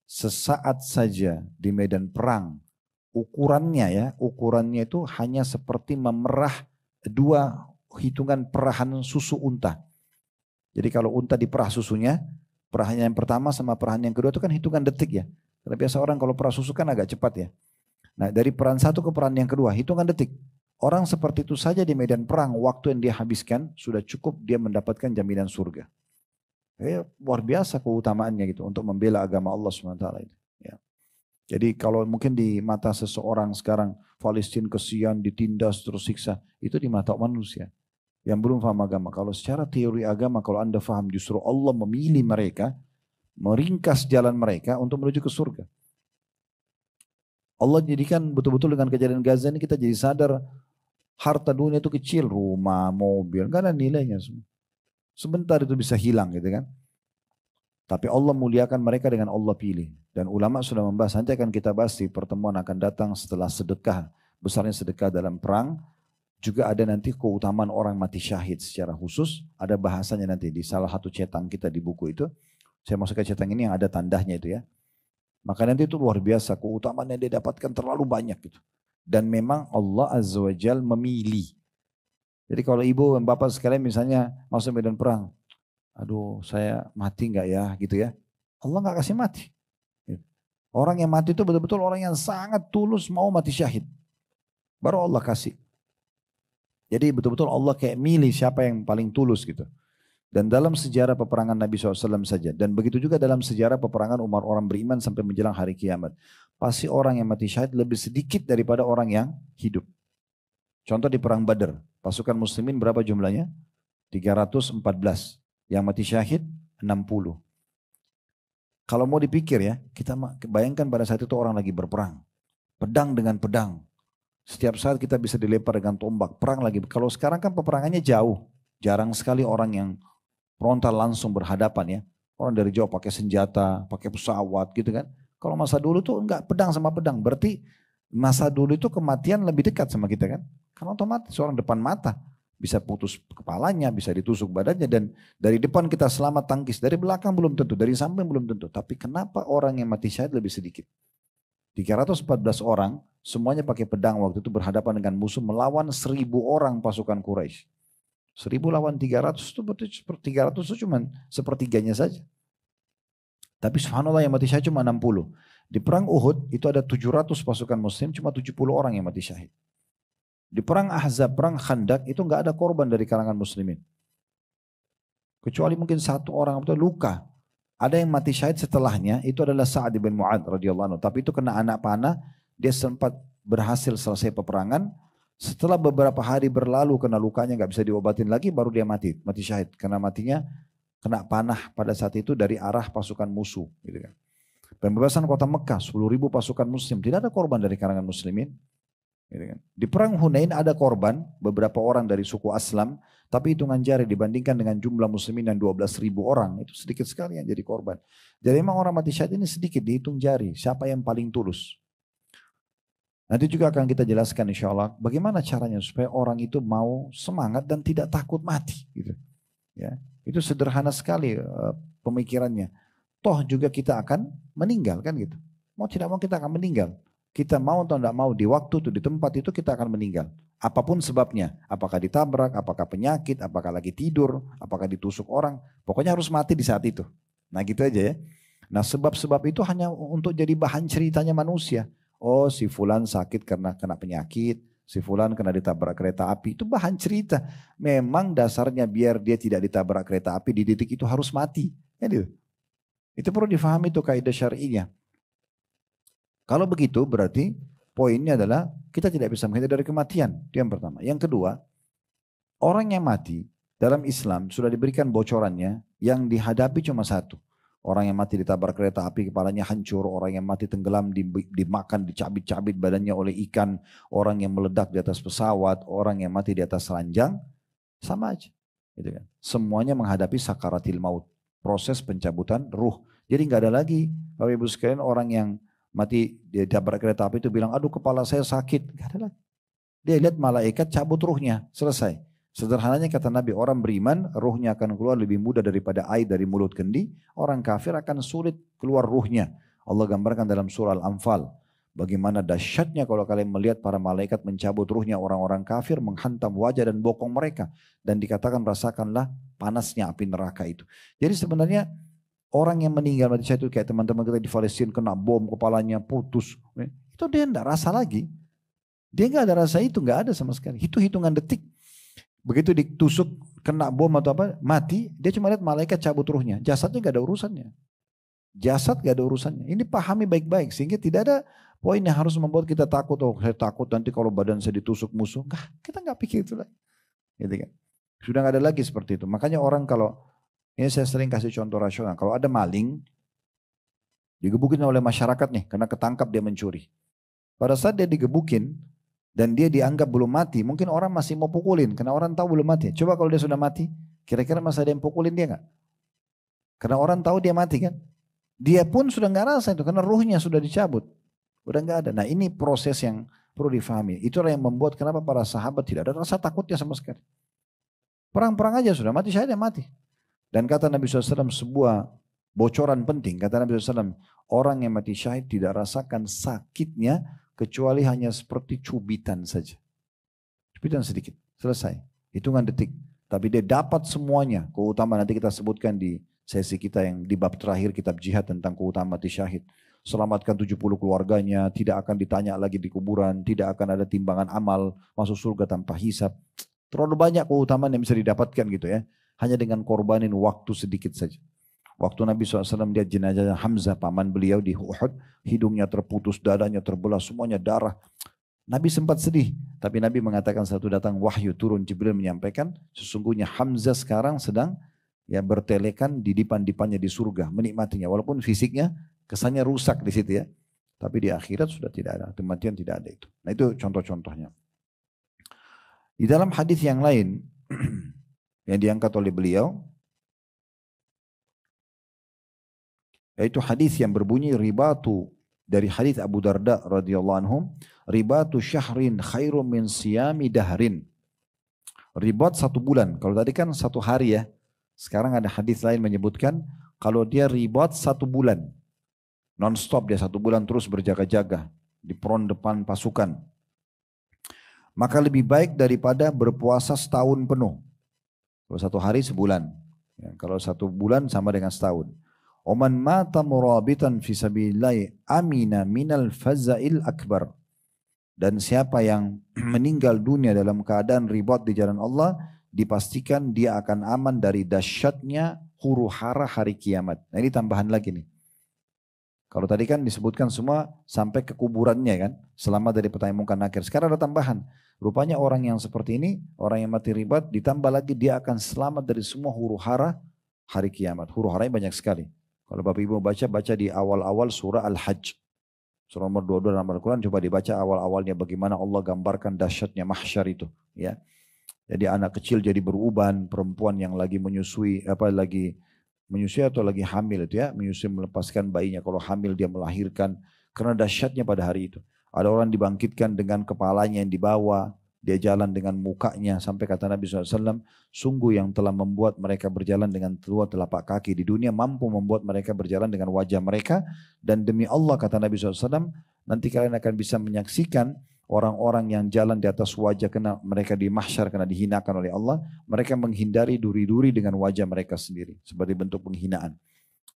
Sesaat saja di medan perang, ukurannya itu hanya seperti memerah 2 hitungan perahan susu unta. Jadi kalau unta diperah susunya, perahan yang pertama sama perahan yang kedua itu kan hitungan detik ya. Karena biasa orang kalau perah susu kan agak cepat ya. Nah dari peran satu ke peran yang kedua, hitungan detik. Orang seperti itu saja di medan perang, waktu yang dia habiskan sudah cukup dia mendapatkan jaminan surga. Luar biasa keutamaannya gitu untuk membela agama Allah SWT itu. Ya. Jadi kalau mungkin di mata seseorang sekarang Palestina kesian, ditindas, terus siksa, itu di mata manusia yang belum paham agama. Kalau secara teori agama, kalau Anda paham, justru Allah memilih mereka, meringkas jalan mereka untuk menuju ke surga. Allah jadikan betul-betul dengan kejadian Gaza ini kita jadi sadar harta dunia itu kecil, rumah, mobil, gak ada nilainya semua. Sebentar itu bisa hilang gitu kan. Tapi Allah muliakan mereka dengan Allah pilih. Dan ulama sudah membahas, nanti akan kita bahas di pertemuan akan datang setelah sedekah. Besarnya sedekah dalam perang. Juga ada nanti keutamaan orang mati syahid secara khusus. Ada bahasanya nanti di salah satu cetang kita di buku itu. Saya masuk ke cetang ini yang ada tandahnya itu ya. Maka nanti itu luar biasa, keutamaan yang dia dapatkan terlalu banyak gitu. Dan memang Allah Azza wa Jal memilih. Jadi kalau ibu dan bapak sekalian misalnya masuk medan perang, aduh saya mati enggak ya gitu ya. Allah enggak kasih mati. Orang yang mati itu betul-betul orang yang sangat tulus mau mati syahid. Baru Allah kasih. Jadi betul-betul Allah kayak milih siapa yang paling tulus gitu. Dan dalam sejarah peperangan Nabi SAW saja. Dan begitu juga dalam sejarah peperangan umat orang beriman sampai menjelang hari kiamat. Pasti orang yang mati syahid lebih sedikit daripada orang yang hidup. Contoh di perang Badar. Pasukan muslimin berapa jumlahnya? 314. Yang mati syahid 60. Kalau mau dipikir ya, kita bayangkan pada saat itu orang lagi berperang. Pedang dengan pedang. Setiap saat kita bisa dilempar dengan tombak. Perang lagi. Kalau sekarang kan peperangannya jauh. Jarang sekali orang yang frontal langsung berhadapan ya. Orang dari jauh pakai senjata, pakai pesawat gitu kan. Kalau masa dulu tuh enggak pedang sama pedang. Berarti masa dulu itu kematian lebih dekat sama kita kan. Karena otomatis orang depan mata. Bisa putus kepalanya, bisa ditusuk badannya. Dan dari depan kita selamat tangkis. Dari belakang belum tentu, dari samping belum tentu. Tapi kenapa orang yang mati syahid lebih sedikit? 314 orang, semuanya pakai pedang waktu itu berhadapan dengan musuh melawan 1000 orang pasukan Quraisy. 1000 lawan 300 itu berarti 300 itu cuma sepertiganya saja. Tapi subhanallah yang mati syahid cuma 60. Di perang Uhud itu ada 700 pasukan muslim, cuma 70 orang yang mati syahid. Di perang Ahzab, perang Khandak itu enggak ada korban dari kalangan muslimin. Kecuali mungkin 1 orang itu luka. Ada yang mati syahid setelahnya, itu adalah Sa'ad bin Mu'ad radhiyallahu anhu. Tapi itu kena anak panah, dia sempat berhasil selesai peperangan. Setelah beberapa hari berlalu kena lukanya nggak bisa diobatin lagi baru dia mati syahid karena matinya kena panah pada saat itu dari arah pasukan musuh gitu kan. Pembebasan kota Mekah 10.000 pasukan muslim tidak ada korban dari kalangan muslimin gitu kan. Di perang Hunain ada korban beberapa orang dari suku Aslam tapi hitungan jari dibandingkan dengan jumlah muslimin yang 12.000 orang itu sedikit sekali yang jadi korban. Jadi memang orang mati syahid ini sedikit dihitung jari siapa yang paling tulus. Nanti juga akan kita jelaskan insya Allah bagaimana caranya supaya orang itu mau semangat dan tidak takut mati. Gitu. Ya, itu sederhana sekali pemikirannya. Toh juga kita akan meninggal kan gitu. Mau tidak mau kita akan meninggal. Kita mau atau tidak mau di waktu itu di tempat itu kita akan meninggal. Apapun sebabnya. Apakah ditabrak, apakah penyakit, apakah lagi tidur, apakah ditusuk orang. Pokoknya harus mati di saat itu. Nah gitu aja ya. Nah sebab-sebab itu hanya untuk jadi bahan ceritanya manusia. Oh si fulan sakit karena kena penyakit, si fulan kena ditabrak kereta api, itu bahan cerita. Memang dasarnya biar dia tidak ditabrak kereta api di titik itu harus mati. Ya, itu perlu difahami itu kaidah syar'inya. Kalau begitu berarti poinnya adalah kita tidak bisa menghindar dari kematian. Itu yang pertama. Yang kedua, orang yang mati dalam Islam sudah diberikan bocorannya yang dihadapi cuma satu. Orang yang mati ditabrak kereta api kepalanya hancur, orang yang mati tenggelam dimakan, dicabit-cabit badannya oleh ikan, orang yang meledak di atas pesawat, orang yang mati di atas ranjang, sama aja. Gitu kan. Semuanya menghadapi sakaratil maut, proses pencabutan ruh. Jadi nggak ada lagi Bapak Ibu sekalian orang yang mati dia tabrak kereta api itu bilang, aduh kepala saya sakit. Gak ada lagi. Dia lihat malaikat cabut ruhnya, selesai. Sederhananya kata Nabi, orang beriman ruhnya akan keluar lebih mudah daripada air dari mulut kendi. Orang kafir akan sulit keluar ruhnya. Allah gambarkan dalam surah Al-Anfal. Bagaimana dahsyatnya kalau kalian melihat para malaikat mencabut ruhnya orang-orang kafir, menghantam wajah dan bokong mereka. Dan dikatakan rasakanlah panasnya api neraka itu. Jadi sebenarnya orang yang meninggal mati syahid itu kayak teman-teman kita di Palestina kena bom, kepalanya putus. Itu dia tidak rasa lagi. Dia nggak ada rasa itu, nggak ada sama sekali. Itu hitungan detik. Begitu ditusuk, kena bom atau apa, mati, dia cuma lihat malaikat cabut ruhnya. Jasadnya nggak ada urusannya. Jasad gak ada urusannya. Ini pahami baik-baik sehingga tidak ada poin yang harus membuat kita takut. Oh saya takut nanti kalau badan saya ditusuk musuh. Enggak, kita nggak pikir itu lagi. Gitu kan? Sudah nggak ada lagi seperti itu. Makanya orang kalau, ini saya sering kasih contoh rasional. Kalau ada maling, digebukin oleh masyarakat nih karena ketangkap dia mencuri. Pada saat dia digebukin dan dia dianggap belum mati, mungkin orang masih mau pukulin karena orang tahu belum mati. Coba kalau dia sudah mati, kira-kira masih ada yang pukulin dia nggak? Karena orang tahu dia mati kan? Dia pun sudah nggak rasa itu karena ruhnya sudah dicabut, udah nggak ada. Nah ini proses yang perlu difahami. Itulah yang membuat kenapa para sahabat tidak ada rasa takutnya sama sekali. Perang-perang aja sudah mati syahid mati. Dan kata Nabi SAW sebuah bocoran penting. Kata Nabi SAW, orang yang mati syahid tidak rasakan sakitnya kecuali hanya seperti cubitan saja. Cubitan sedikit, selesai. Hitungan detik. Tapi dia dapat semuanya. Keutamaan nanti kita sebutkan di sesi kita yang di bab terakhir kitab jihad tentang keutamaan mati syahid. Selamatkan 70 keluarganya, tidak akan ditanya lagi di kuburan, tidak akan ada timbangan amal, masuk surga tanpa hisab. Terlalu banyak keutamaan yang bisa didapatkan gitu ya. Hanya dengan korbanin waktu sedikit saja. Waktu Nabi SAW lihat jenazah Hamzah, paman beliau di Uhud, hidungnya terputus, dadanya terbelah, semuanya darah. Nabi sempat sedih, tapi Nabi mengatakan satu datang wahyu turun, Jibril menyampaikan, sesungguhnya Hamzah sekarang sedang ya bertelekan di dipan-dipannya di surga, menikmatinya. Walaupun fisiknya kesannya rusak di situ ya. Tapi di akhirat sudah tidak ada, kematian tidak ada itu. Nah itu contoh-contohnya. Di dalam hadis yang lain yang diangkat oleh beliau, yaitu hadis yang berbunyi ribatu, dari hadis Abu Darda radhiyallahu anhu, ribatu syahrin khairum min siyami dahrin. Ribat 1 bulan. Kalau tadi kan 1 hari ya. Sekarang ada hadis lain menyebutkan kalau dia ribat 1 bulan. Non-stop dia 1 bulan terus berjaga-jaga di front depan pasukan. Maka lebih baik daripada berpuasa setahun penuh. Kalau 1 hari sebulan. Ya, kalau 1 bulan sama dengan setahun. Oman mata murabitan fi sabilillahi amina minal fazail akbar. Dan siapa yang meninggal dunia dalam keadaan ribat di jalan Allah, dipastikan dia akan aman dari dahsyatnya huru hara hari kiamat. Nah ini tambahan lagi nih. Kalau tadi kan disebutkan semua sampai ke kuburannya kan, selamat dari petang munkar nakir. Sekarang ada tambahan. Rupanya orang yang seperti ini, orang yang mati ribat, ditambah lagi dia akan selamat dari semua huru hara hari kiamat. Huru haranya banyak sekali. Kalau Bapak Ibu baca di awal-awal surah Al-Hajj. Surah nomor 22 dalam Al-Quran, coba dibaca awal-awalnya bagaimana Allah gambarkan dahsyatnya mahsyar itu. Ya. Jadi anak kecil jadi beruban, perempuan yang lagi menyusui, lagi menyusui atau lagi hamil itu ya, menyusui melepaskan bayinya. Kalau hamil dia melahirkan, karena dahsyatnya pada hari itu. Ada orang dibangkitkan dengan kepalanya yang dibawa, dia jalan dengan mukanya, sampai kata Nabi SAW, sungguh yang telah membuat mereka berjalan dengan dua telapak kaki di dunia, mampu membuat mereka berjalan dengan wajah mereka, dan demi Allah kata Nabi SAW, nanti kalian akan bisa menyaksikan orang-orang yang jalan di atas wajah karena mereka di mahsyar karena dihinakan oleh Allah, mereka menghindari duri-duri dengan wajah mereka sendiri sebagai bentuk penghinaan.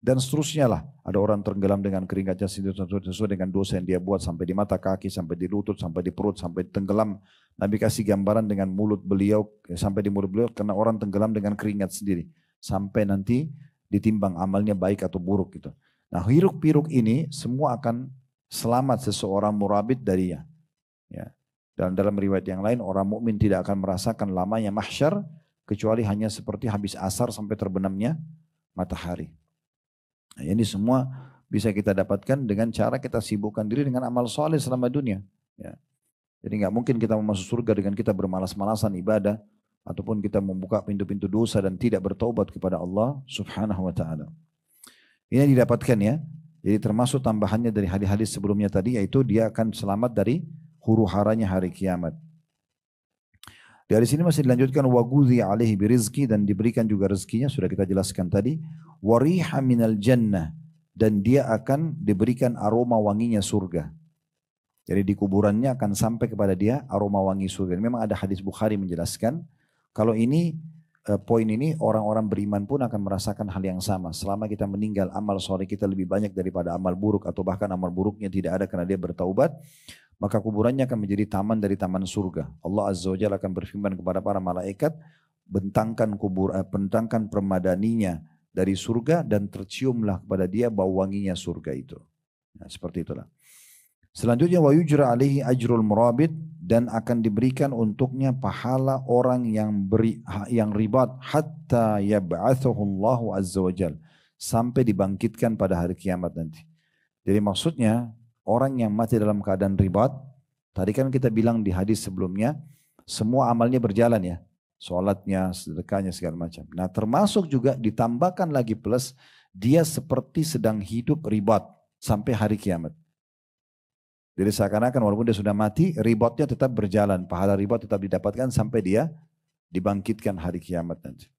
Dan seterusnya lah, ada orang tenggelam dengan keringatnya sesuai dengan dosa yang dia buat sampai di mata kaki, sampai di lutut, sampai di perut, sampai tenggelam. Nabi kasih gambaran dengan mulut beliau, sampai di mulut beliau karena orang tenggelam dengan keringat sendiri. Sampai nanti ditimbang amalnya baik atau buruk gitu. Nah hiruk-piruk ini semua akan selamat seseorang murabit darinya. Ya. Dan dalam riwayat yang lain orang mukmin tidak akan merasakan lamanya mahsyar kecuali hanya seperti habis asar sampai terbenamnya matahari. Nah, ini semua bisa kita dapatkan dengan cara kita sibukkan diri dengan amal soleh selama dunia. Ya. Jadi nggak mungkin kita masuk surga dengan kita bermalas-malasan ibadah ataupun kita membuka pintu-pintu dosa dan tidak bertaubat kepada Allah Subhanahu wa taala. Ini didapatkan ya Jadi termasuk tambahannya dari hadis-hadis sebelumnya tadi, yaitu dia akan selamat dari huru haranya hari kiamat. Dari sini masih dilanjutkan wagudhi alaihi birizki, dan diberikan juga rezekinya, sudah kita jelaskan tadi. Wariha minal jannah, dan dia akan diberikan aroma wanginya surga. Jadi di kuburannya akan sampai kepada dia aroma wangi surga. Memang ada hadis Bukhari menjelaskan kalau ini poin ini orang-orang beriman pun akan merasakan hal yang sama. Selama kita meninggal, amal soleh kita lebih banyak daripada amal buruk, atau bahkan amal buruknya tidak ada karena dia bertaubat, maka kuburannya akan menjadi taman dari taman surga. Allah Azza wa Jalla akan berfirman kepada para malaikat, bentangkan permadaninya dari surga, dan terciumlah kepada dia bau wanginya surga itu. Nah, seperti itulah. Selanjutnya wa yujra alaihi ajrul murabit, dan akan diberikan untuknya pahala orang yang ribat hatta yab'athuhu Allah Azza wa Jalla, sampai dibangkitkan pada hari kiamat nanti. Jadi maksudnya orang yang mati dalam keadaan ribat, tadi kan kita bilang di hadis sebelumnya, semua amalnya berjalan ya. Sholatnya, sedekahnya, segala macam. Nah termasuk juga ditambahkan lagi plus, dia seperti sedang hidup ribat sampai hari kiamat. Jadi seakan-akan walaupun dia sudah mati, ribatnya tetap berjalan. Pahala ribat tetap didapatkan sampai dia dibangkitkan hari kiamat nanti.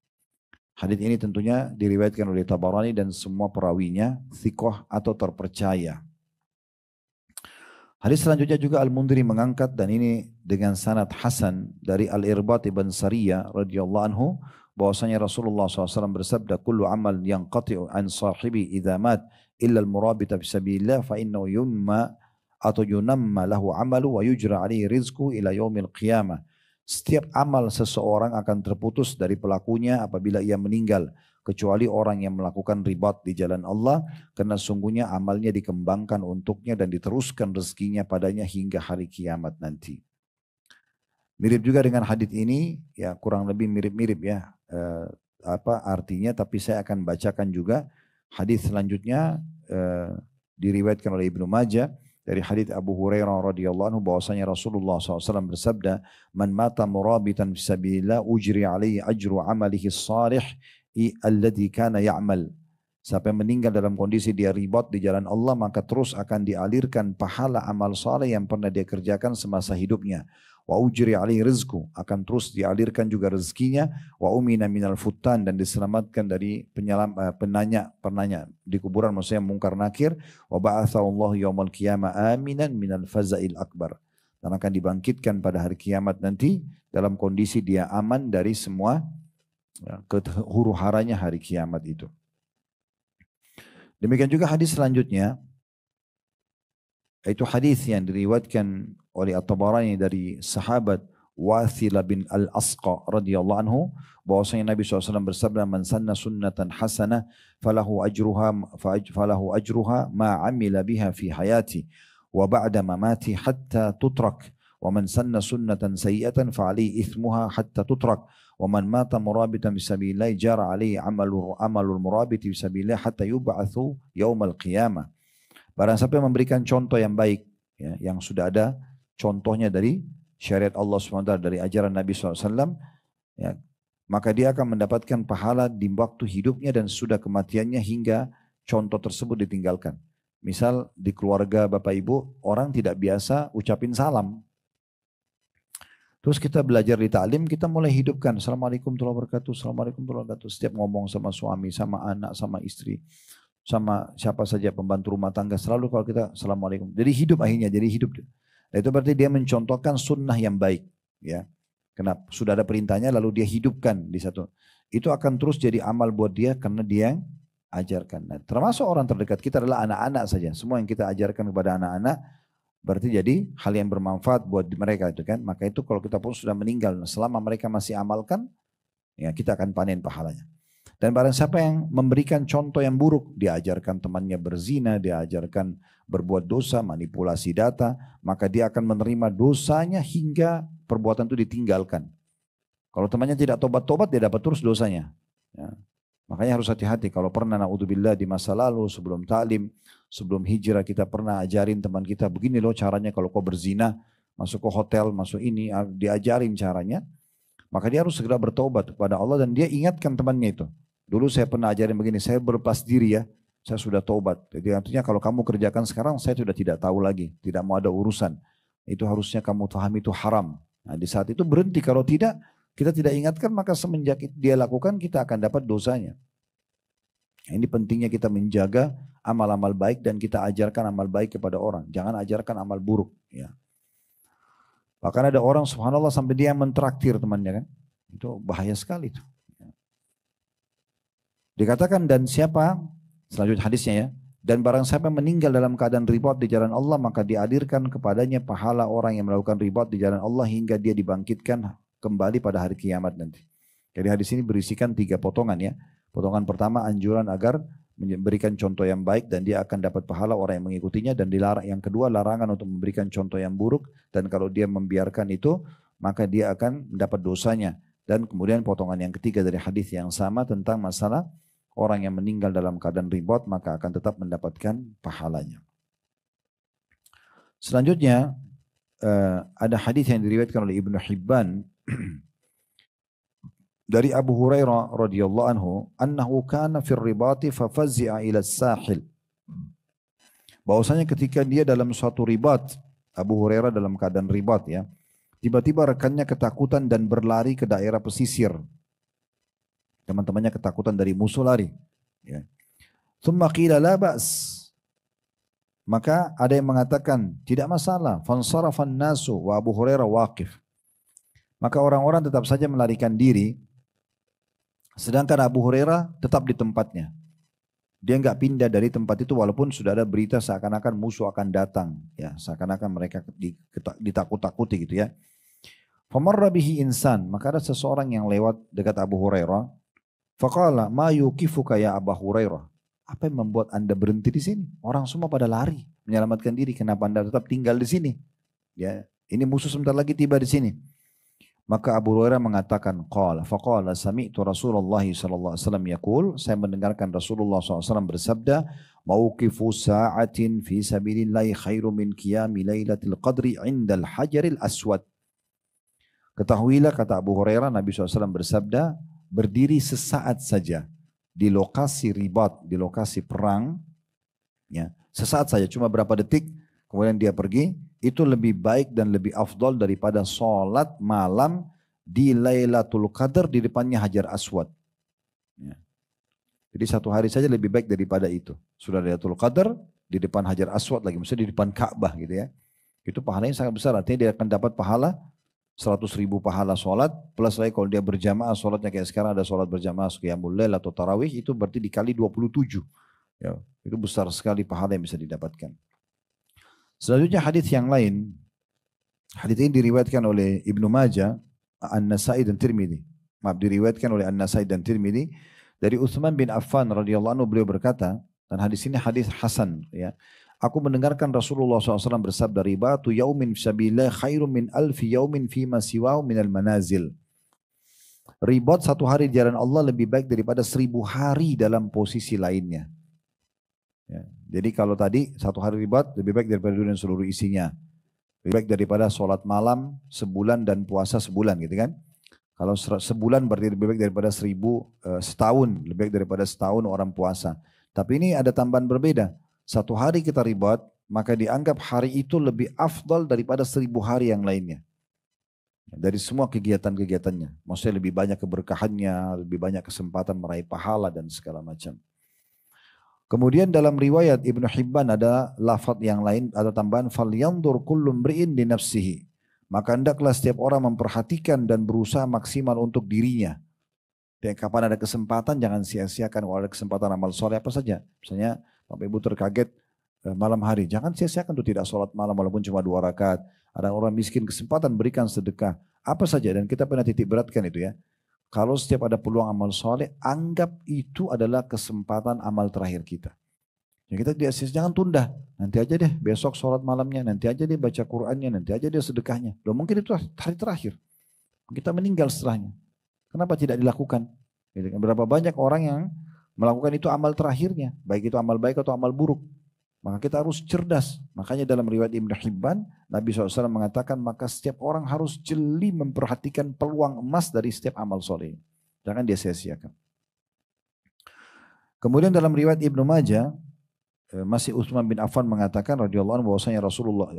Hadis ini tentunya diriwayatkan oleh Tabarani dan semua perawinya thiqah atau terpercaya. Hadis selanjutnya juga Al-Mundhiri mengangkat, dan ini dengan sanad hasan dari Al-Irbat ibn Sariyah radhiyallahu anhu, bahwasanya Rasulullah SAW bersabda, kullu amal yanqati'u an sahibi idza mat illa al-murabita fi sabilillah fa innahu yunma atau yunamma lahu amalu wa yujra alaihi rizqu ila yaumil qiyamah. Setiap amal seseorang akan terputus dari pelakunya apabila ia meninggal, kecuali orang yang melakukan ribat di jalan Allah, karena sungguhnya amalnya dikembangkan untuknya dan diteruskan rezekinya padanya hingga hari kiamat nanti. Mirip juga dengan hadis ini, ya kurang lebih mirip-mirip ya artinya, tapi saya akan bacakan juga hadis selanjutnya diriwayatkan oleh Ibnu Majah dari hadits Abu Hurairah radhiyallahu anhu, bahwasanya Rasulullah SAW bersabda, man mata murabitan fisabilillah ujri alaihi ajru amalihi salih alladhi kana ya'mal. Sampai meninggal dalam kondisi dia ribat di jalan Allah, maka terus akan dialirkan pahala amal saleh yang pernah dia kerjakan semasa hidupnya. Wa ujri alaihi rizku, akan terus dialirkan juga rezekinya. Wa umina minal futtan, dan diselamatkan dari penanya di kuburan, maksudnya mungkar nakir. Wa ba'athallahu yawmal qiyamah aminan minal fazail akbar, dan akan dibangkitkan pada hari kiamat nanti dalam kondisi dia aman dari semua huru haranya hari kiamat itu. Demikian juga hadis selanjutnya, yaitu hadis yang diriwayatkan oleh At-Tabarani dari sahabat Wathilah bin Al-Asqa radhiyallahu anhu, bahwasanya Nabi SAW bersabda, man sanna sunnatan hasanah falahu ajruha ma amila biha fi hayati wa ba'da mamati hatta tutrak, wa man sanna sunnatan sayyi'atan fa alayhi ithmuha hatta tutrak, wa man mata murabitan bisabilillah jara alayhi amalul murabiti bisabilillah hatta yub'atsu yaumal qiyamah. Barang siapa memberikan contoh yang baik, ya, yang sudah ada contohnya dari syariat Allah SWT, dari ajaran Nabi SAW, ya, maka dia akan mendapatkan pahala di waktu hidupnya dan sudah kematiannya hingga contoh tersebut ditinggalkan. Misal di keluarga Bapak Ibu, orang tidak biasa ucapin salam. Terus kita belajar di ta'lim, kita mulai hidupkan. Assalamualaikum warahmatullahi wabarakatuh, Assalamualaikum warahmatullahi wabarakatuh. Setiap ngomong sama suami, sama anak, sama istri, sama siapa saja pembantu rumah tangga, selalu kalau kita Assalamualaikum. Jadi hidup akhirnya, jadi hidup. Nah, itu berarti dia mencontohkan sunnah yang baik. Ya. Kenapa? Sudah ada perintahnya lalu dia hidupkan di satu. Itu akan terus jadi amal buat dia karena dia yang ajarkan. Nah, termasuk orang terdekat kita adalah anak-anak saja. Semua yang kita ajarkan kepada anak-anak berarti jadi hal yang bermanfaat buat mereka itu kan. Maka itu kalau kita pun sudah meninggal, selama mereka masih amalkan, ya kita akan panen pahalanya. Dan barang siapa yang memberikan contoh yang buruk, diajarkan temannya berzina, diajarkan berbuat dosa, manipulasi data, maka dia akan menerima dosanya hingga perbuatan itu ditinggalkan. Kalau temannya tidak tobat-tobat, dia dapat terus dosanya. Ya. Makanya harus hati-hati. Kalau pernah na'udzubillah di masa lalu, sebelum ta'lim, sebelum hijrah, kita pernah ajarin teman kita, begini loh caranya kalau kau berzina, masuk ke hotel, masuk ini, diajarin caranya, maka dia harus segera bertobat kepada Allah dan dia ingatkan temannya itu. Dulu saya pernah ajarin begini, saya berlepas diri ya, saya sudah taubat. Jadi artinya kalau kamu kerjakan sekarang, saya sudah tidak tahu lagi, tidak mau ada urusan. Itu harusnya kamu pahami itu haram. Nah, di saat itu berhenti. Kalau tidak, kita tidak ingatkan, maka semenjak dia lakukan, kita akan dapat dosanya. Ini pentingnya kita menjaga amal-amal baik dan kita ajarkan amal baik kepada orang. Jangan ajarkan amal buruk. Ya. Bahkan ada orang subhanallah sampai dia mentraktir temannya kan. Itu bahaya sekali itu. Dikatakan dan siapa, selanjutnya hadisnya ya. Dan barang siapa meninggal dalam keadaan ribat di jalan Allah, maka dihadirkan kepadanya pahala orang yang melakukan ribat di jalan Allah hingga dia dibangkitkan kembali pada hari kiamat nanti. Jadi hadis ini berisikan 3 potongan ya. Potongan pertama anjuran agar memberikan contoh yang baik dan dia akan dapat pahala orang yang mengikutinya, dan dilarang yang kedua larangan untuk memberikan contoh yang buruk, dan kalau dia membiarkan itu maka dia akan mendapat dosanya. Dan kemudian potongan yang ketiga dari hadis yang sama tentang masalah orang yang meninggal dalam keadaan ribat maka akan tetap mendapatkan pahalanya. Selanjutnya ada hadis yang diriwayatkan oleh Ibnu Hibban dari Abu Hurairah radhiyallahu anhu, annahu kana fir ribati fafazzi'a ila sahil. Bahwasanya ketika dia dalam suatu ribat, Abu Hurairah dalam keadaan ribat ya, tiba-tiba rekannya ketakutan dan berlari ke daerah pesisir. Teman-temannya ketakutan dari musuh lari. Ya. Tsumma qila la ba's. Maka ada yang mengatakan tidak masalah. Fansarafan nasu wa Abu Hurairah waqif. Maka orang-orang tetap saja melarikan diri. Sedangkan Abu Hurairah tetap di tempatnya. Dia enggak pindah dari tempat itu walaupun sudah ada berita seakan-akan musuh akan datang. Ya, seakan-akan mereka ditakut-takuti gitu ya. Famarra bihi insan. Maka ada seseorang yang lewat dekat Abu Hurairah. Faqala ma yukifuka ya Abu Hurairah. Apa yang membuat anda berhenti di sini? Orang semua pada lari menyelamatkan diri. Kenapa anda tetap tinggal di sini? Ya, ini musuh sebentar lagi tiba di sini. Maka Abu Hurairah mengatakan, faqala sami'tu Rasulullah sallallahu alaihi wasallam yaqul, saya mendengarkan Rasulullah SAW bersabda, mauqifu sa'atin fi sabilillahi khairu min qiyami lailatul qadri indal hajaril aswad. Ketahuilah kata Abu Hurairah, Nabi SAW bersabda, berdiri sesaat saja di lokasi ribat, di lokasi perang, ya, sesaat saja, cuma berapa detik, kemudian dia pergi, itu lebih baik dan lebih afdal daripada sholat malam di Lailatul Qadar di depannya Hajar Aswad. Ya. Jadi satu hari saja lebih baik daripada itu. Sudah Lailatul Qadar di depan Hajar Aswad lagi, maksudnya di depan Ka'bah gitu ya. Itu pahalanya sangat besar, artinya dia akan dapat pahala 100.000 pahala sholat, plus lagi kalau dia berjamaah sholatnya kayak sekarang ada sholat berjamaah Qiyamul Lail atau Tarawih, itu berarti dikali 27. Ya, itu besar sekali pahala yang bisa didapatkan. Selanjutnya hadis yang lain. Hadis ini diriwayatkan oleh Ibnu Majah, An-Nasai dan Tirmidzi. Maaf, diriwayatkan oleh An-Nasai dan Tirmidzi dari Utsman bin Affan radhiyallahu anhu, beliau berkata, dan hadis ini hadis hasan ya. Aku mendengarkan Rasulullah SAW bersabda, ribatu yaumin fisabilillah khairum min alfi yaumin fima siwahu minal manazil. Ribat satu hari di jalan Allah lebih baik daripada 1000 hari dalam posisi lainnya. Ya, jadi kalau tadi satu hari ribat lebih baik daripada dunia dan seluruh isinya. Lebih baik daripada sholat malam sebulan dan puasa sebulan gitu kan. Kalau sebulan berarti lebih baik daripada setahun. Lebih baik daripada setahun orang puasa. Tapi ini ada tambahan berbeda. Satu hari kita ribat, maka dianggap hari itu lebih afdal daripada 1000 hari yang lainnya. Dari semua kegiatan-kegiatannya. Maksudnya lebih banyak keberkahannya, lebih banyak kesempatan meraih pahala dan segala macam. Kemudian dalam riwayat Ibnu Hibban ada lafaz yang lain, ada tambahan falyanzur kullu mri'in li nafsihi. Maka hendaklah setiap orang memperhatikan dan berusaha maksimal untuk dirinya. Dan kapan ada kesempatan jangan sia-siakan. Kalau ada kesempatan amal soleh apa saja. Misalnya Bapak Ibu terkaget malam hari, jangan sia-siakan untuk tidak sholat malam walaupun cuma 2 rakaat. Ada orang miskin kesempatan berikan sedekah. Apa saja, dan kita pernah titik beratkan itu ya. Kalau setiap ada peluang amal soleh, anggap itu adalah kesempatan amal terakhir kita. Ya kita jangan tunda. Nanti aja deh besok sholat malamnya, nanti aja deh baca Qur'annya, nanti aja deh sedekahnya. Loh mungkin itu hari terakhir. Kita meninggal setelahnya. Kenapa tidak dilakukan? Berapa banyak orang yang melakukan itu amal terakhirnya. Baik itu amal baik atau amal buruk. Maka kita harus cerdas. Makanya dalam riwayat Ibnu Hibban, Nabi SAW mengatakan, maka setiap orang harus jeli memperhatikan peluang emas dari setiap amal soleh. Jangan dia sia-siakan. Kemudian dalam riwayat Ibnu Majah, masih Utsman bin Affan mengatakan radhiyallahu anhu bahwasanya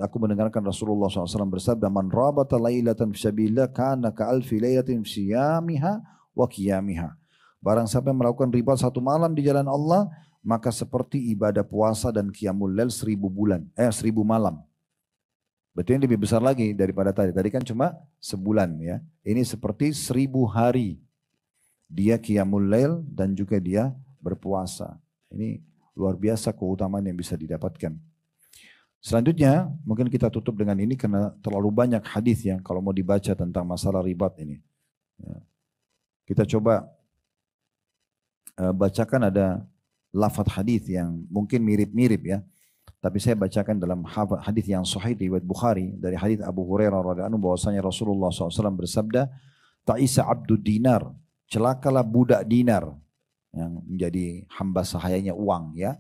aku mendengarkan Rasulullah SAW bersabda, man rabata lailatan fi sabilillah kana ka alfi lailatin fi siyamiha wa qiyamiha. Barang siapa yang melakukan ribat satu malam di jalan Allah, maka seperti ibadah puasa dan qiyamul lail 1000 malam. Betul, yang lebih besar lagi daripada tadi. Tadi kan cuma sebulan ya. Ini seperti 1000 hari. Dia qiyamul lail dan juga dia berpuasa. Ini luar biasa keutamaan yang bisa didapatkan. Selanjutnya mungkin kita tutup dengan ini karena terlalu banyak hadis yang kalau mau dibaca tentang masalah ribat ini. Ya. Kita coba bacakan, ada lafaz hadis yang mungkin mirip-mirip ya. Tapi saya bacakan dalam hadis yang sahih riwayat Bukhari dari hadis Abu Hurairah radhiyallahu anhu bahwasanya Rasulullah SAW bersabda, ta'isa abdud dinar, celakalah budak dinar yang menjadi hamba sahayanya uang ya.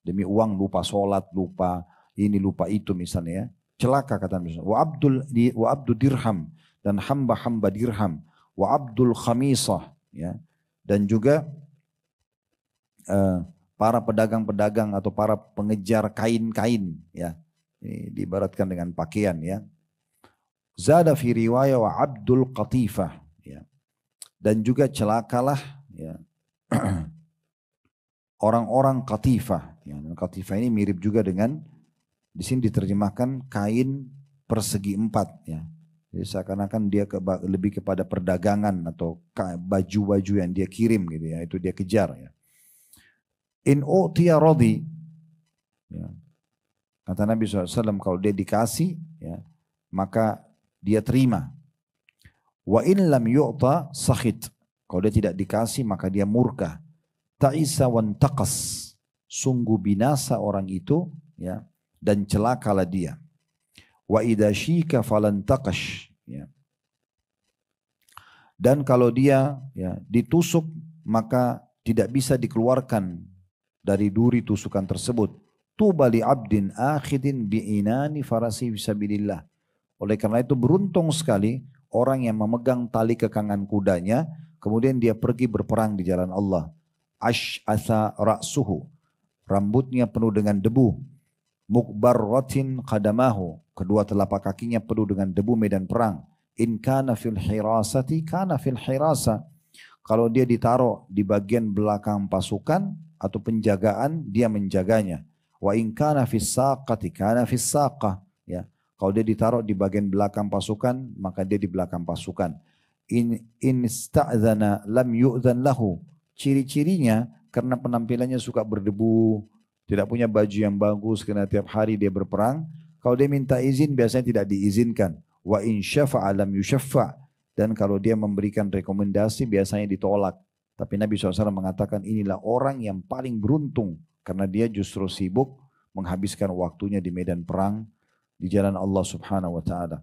Demi uang lupa sholat, lupa ini, lupa itu misalnya ya. Celaka kata Nabi. Wa abdul dirham, dan hamba-hamba dirham. Wa abdul khamisah ya. Dan juga para pedagang-pedagang atau para pengejar kain-kain ya. Ini diibaratkan dengan pakaian ya. Zada fi riwayah wa abdul qatifah ya. Dan juga celakalah ya orang-orang qatifah. Ya, qatifah ini mirip juga dengan di sini diterjemahkan kain persegi 4 ya. Jadi seakan-akan dia lebih kepada perdagangan atau baju-baju yang dia kirim gitu ya, itu dia kejar ya. In u'tiya radhi ya. Kata Nabi SAW, kalau dia dikasih ya, maka dia terima. Wa in lam yu'ta sakhit, kalau dia tidak dikasih maka dia murka. Ta'isa wan taqas, sungguh binasa orang itu ya, dan celakalah dia. Wa idza syika falan taqash ya. Dan kalau dia ya ditusuk maka tidak bisa dikeluarkan dari duri tusukan tersebut. Tuba li abdin akhidin bi'inani farasi fisabilillah. Oleh karena itu beruntung sekali orang yang memegang tali kekangan kudanya kemudian dia pergi berperang di jalan Allah. Ash'atha ra'suhu, rambutnya penuh dengan debu. Mukbarratin qadamahu, kedua telapak kakinya penuh dengan debu medan perang. In kana fil hirasati kana fil hirasa, kalau dia ditaruh di bagian belakang pasukan atau penjagaan, dia menjaganya. Wa in kana fis saqati kana fis saqah ya. Kalau dia ditaruh di bagian belakang pasukan, maka dia di belakang pasukan. In ista'dzana lam yu'dzan lahu. Ciri-cirinya karena penampilannya suka berdebu, tidak punya baju yang bagus karena tiap hari dia berperang. Kalau dia minta izin biasanya tidak diizinkan. Wa in syafa'a lam yusyaffa'. Dan kalau dia memberikan rekomendasi biasanya ditolak. Tapi Nabi SAW mengatakan inilah orang yang paling beruntung karena dia justru sibuk menghabiskan waktunya di medan perang di jalan Allah Subhanahu wa taala.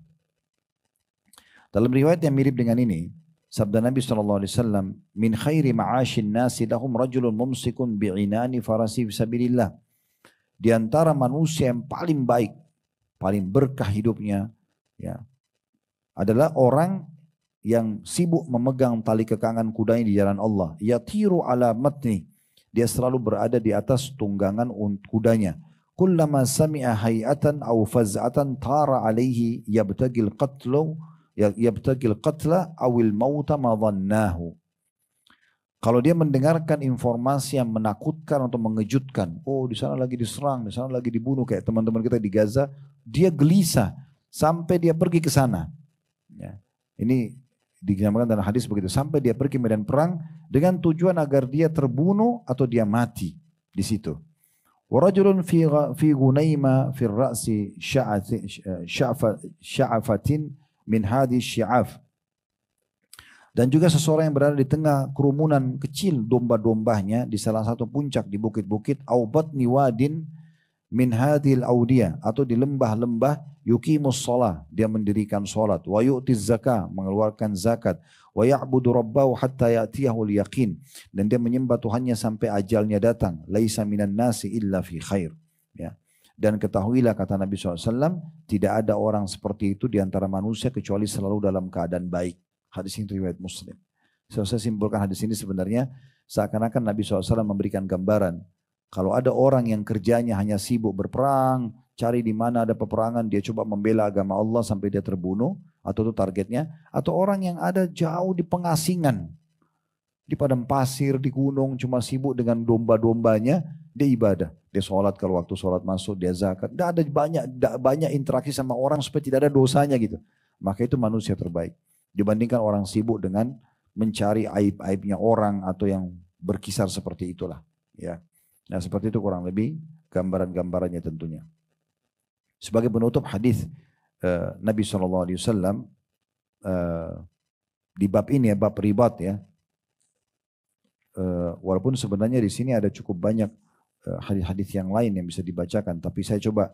Dalam riwayat yang mirip dengan ini, sabda Nabi SAW, min khairi ma'ashin nasi lahum rajulun mumsikun bi'inani farasi fisabilillah. Di antara manusia yang paling baik, paling berkah hidupnya, ya, adalah orang yang sibuk memegang tali kekangan kudanya di jalan Allah. Yatiru ala matni, dia selalu berada di atas tunggangan kudanya. Kullama sami'a hay'atan aw faz'atan tara alaihi yabtagil qatla awil mauta madhannahu. Kalau dia mendengarkan informasi yang menakutkan atau mengejutkan, oh di sana lagi diserang, di sana lagi dibunuh kayak teman-teman kita di Gaza, dia gelisah sampai dia pergi ke sana. Ya. Ini digambarkan dalam hadis begitu, sampai dia pergi medan perang dengan tujuan agar dia terbunuh atau dia mati di situ. Warajulun fi gunaima fi ra'si sya'afatin min hadis syi'af. Dan juga seseorang yang berada di tengah kerumunan kecil domba-dombanya di salah satu puncak di bukit-bukit, au batni wadin min hadhil audiyah, atau di lembah-lembah, yuqimus shalah, dia mendirikan salat, wa yu'tiz zakah, mengeluarkan zakat, wa ya'budu rabbahu hatta ya'tiyahul yaqin, dan dia menyembah Tuhannya sampai ajalnya datang, laisa minan nasi illa fi khair. Ya. Dan ketahuilah kata Nabi SAW, tidak ada orang seperti itu di antara manusia kecuali selalu dalam keadaan baik. Hadis ini riwayat Muslim. Saya simpulkan hadis ini sebenarnya Seakan-akan Nabi SAW memberikan gambaran. Kalau ada orang yang kerjanya hanya sibuk berperang, cari di mana ada peperangan, dia coba membela agama Allah sampai dia terbunuh, atau itu targetnya. Atau orang yang ada jauh di pengasingan, di padang pasir, di gunung, cuma sibuk dengan domba-dombanya, dia ibadah. Dia sholat kalau waktu sholat masuk, dia zakat. Tidak ada banyak interaksi sama orang supaya tidak ada dosanya gitu. Maka itu manusia terbaik. Dibandingkan orang sibuk dengan mencari aib-aibnya orang atau yang berkisar seperti itulah. Ya. Nah seperti itu kurang lebih gambaran-gambarannya tentunya. Sebagai penutup hadis Nabi SAW di bab ini ya, bab ribat ya. Walaupun sebenarnya di sini ada cukup banyak hadis-hadis yang lain yang bisa dibacakan, tapi saya coba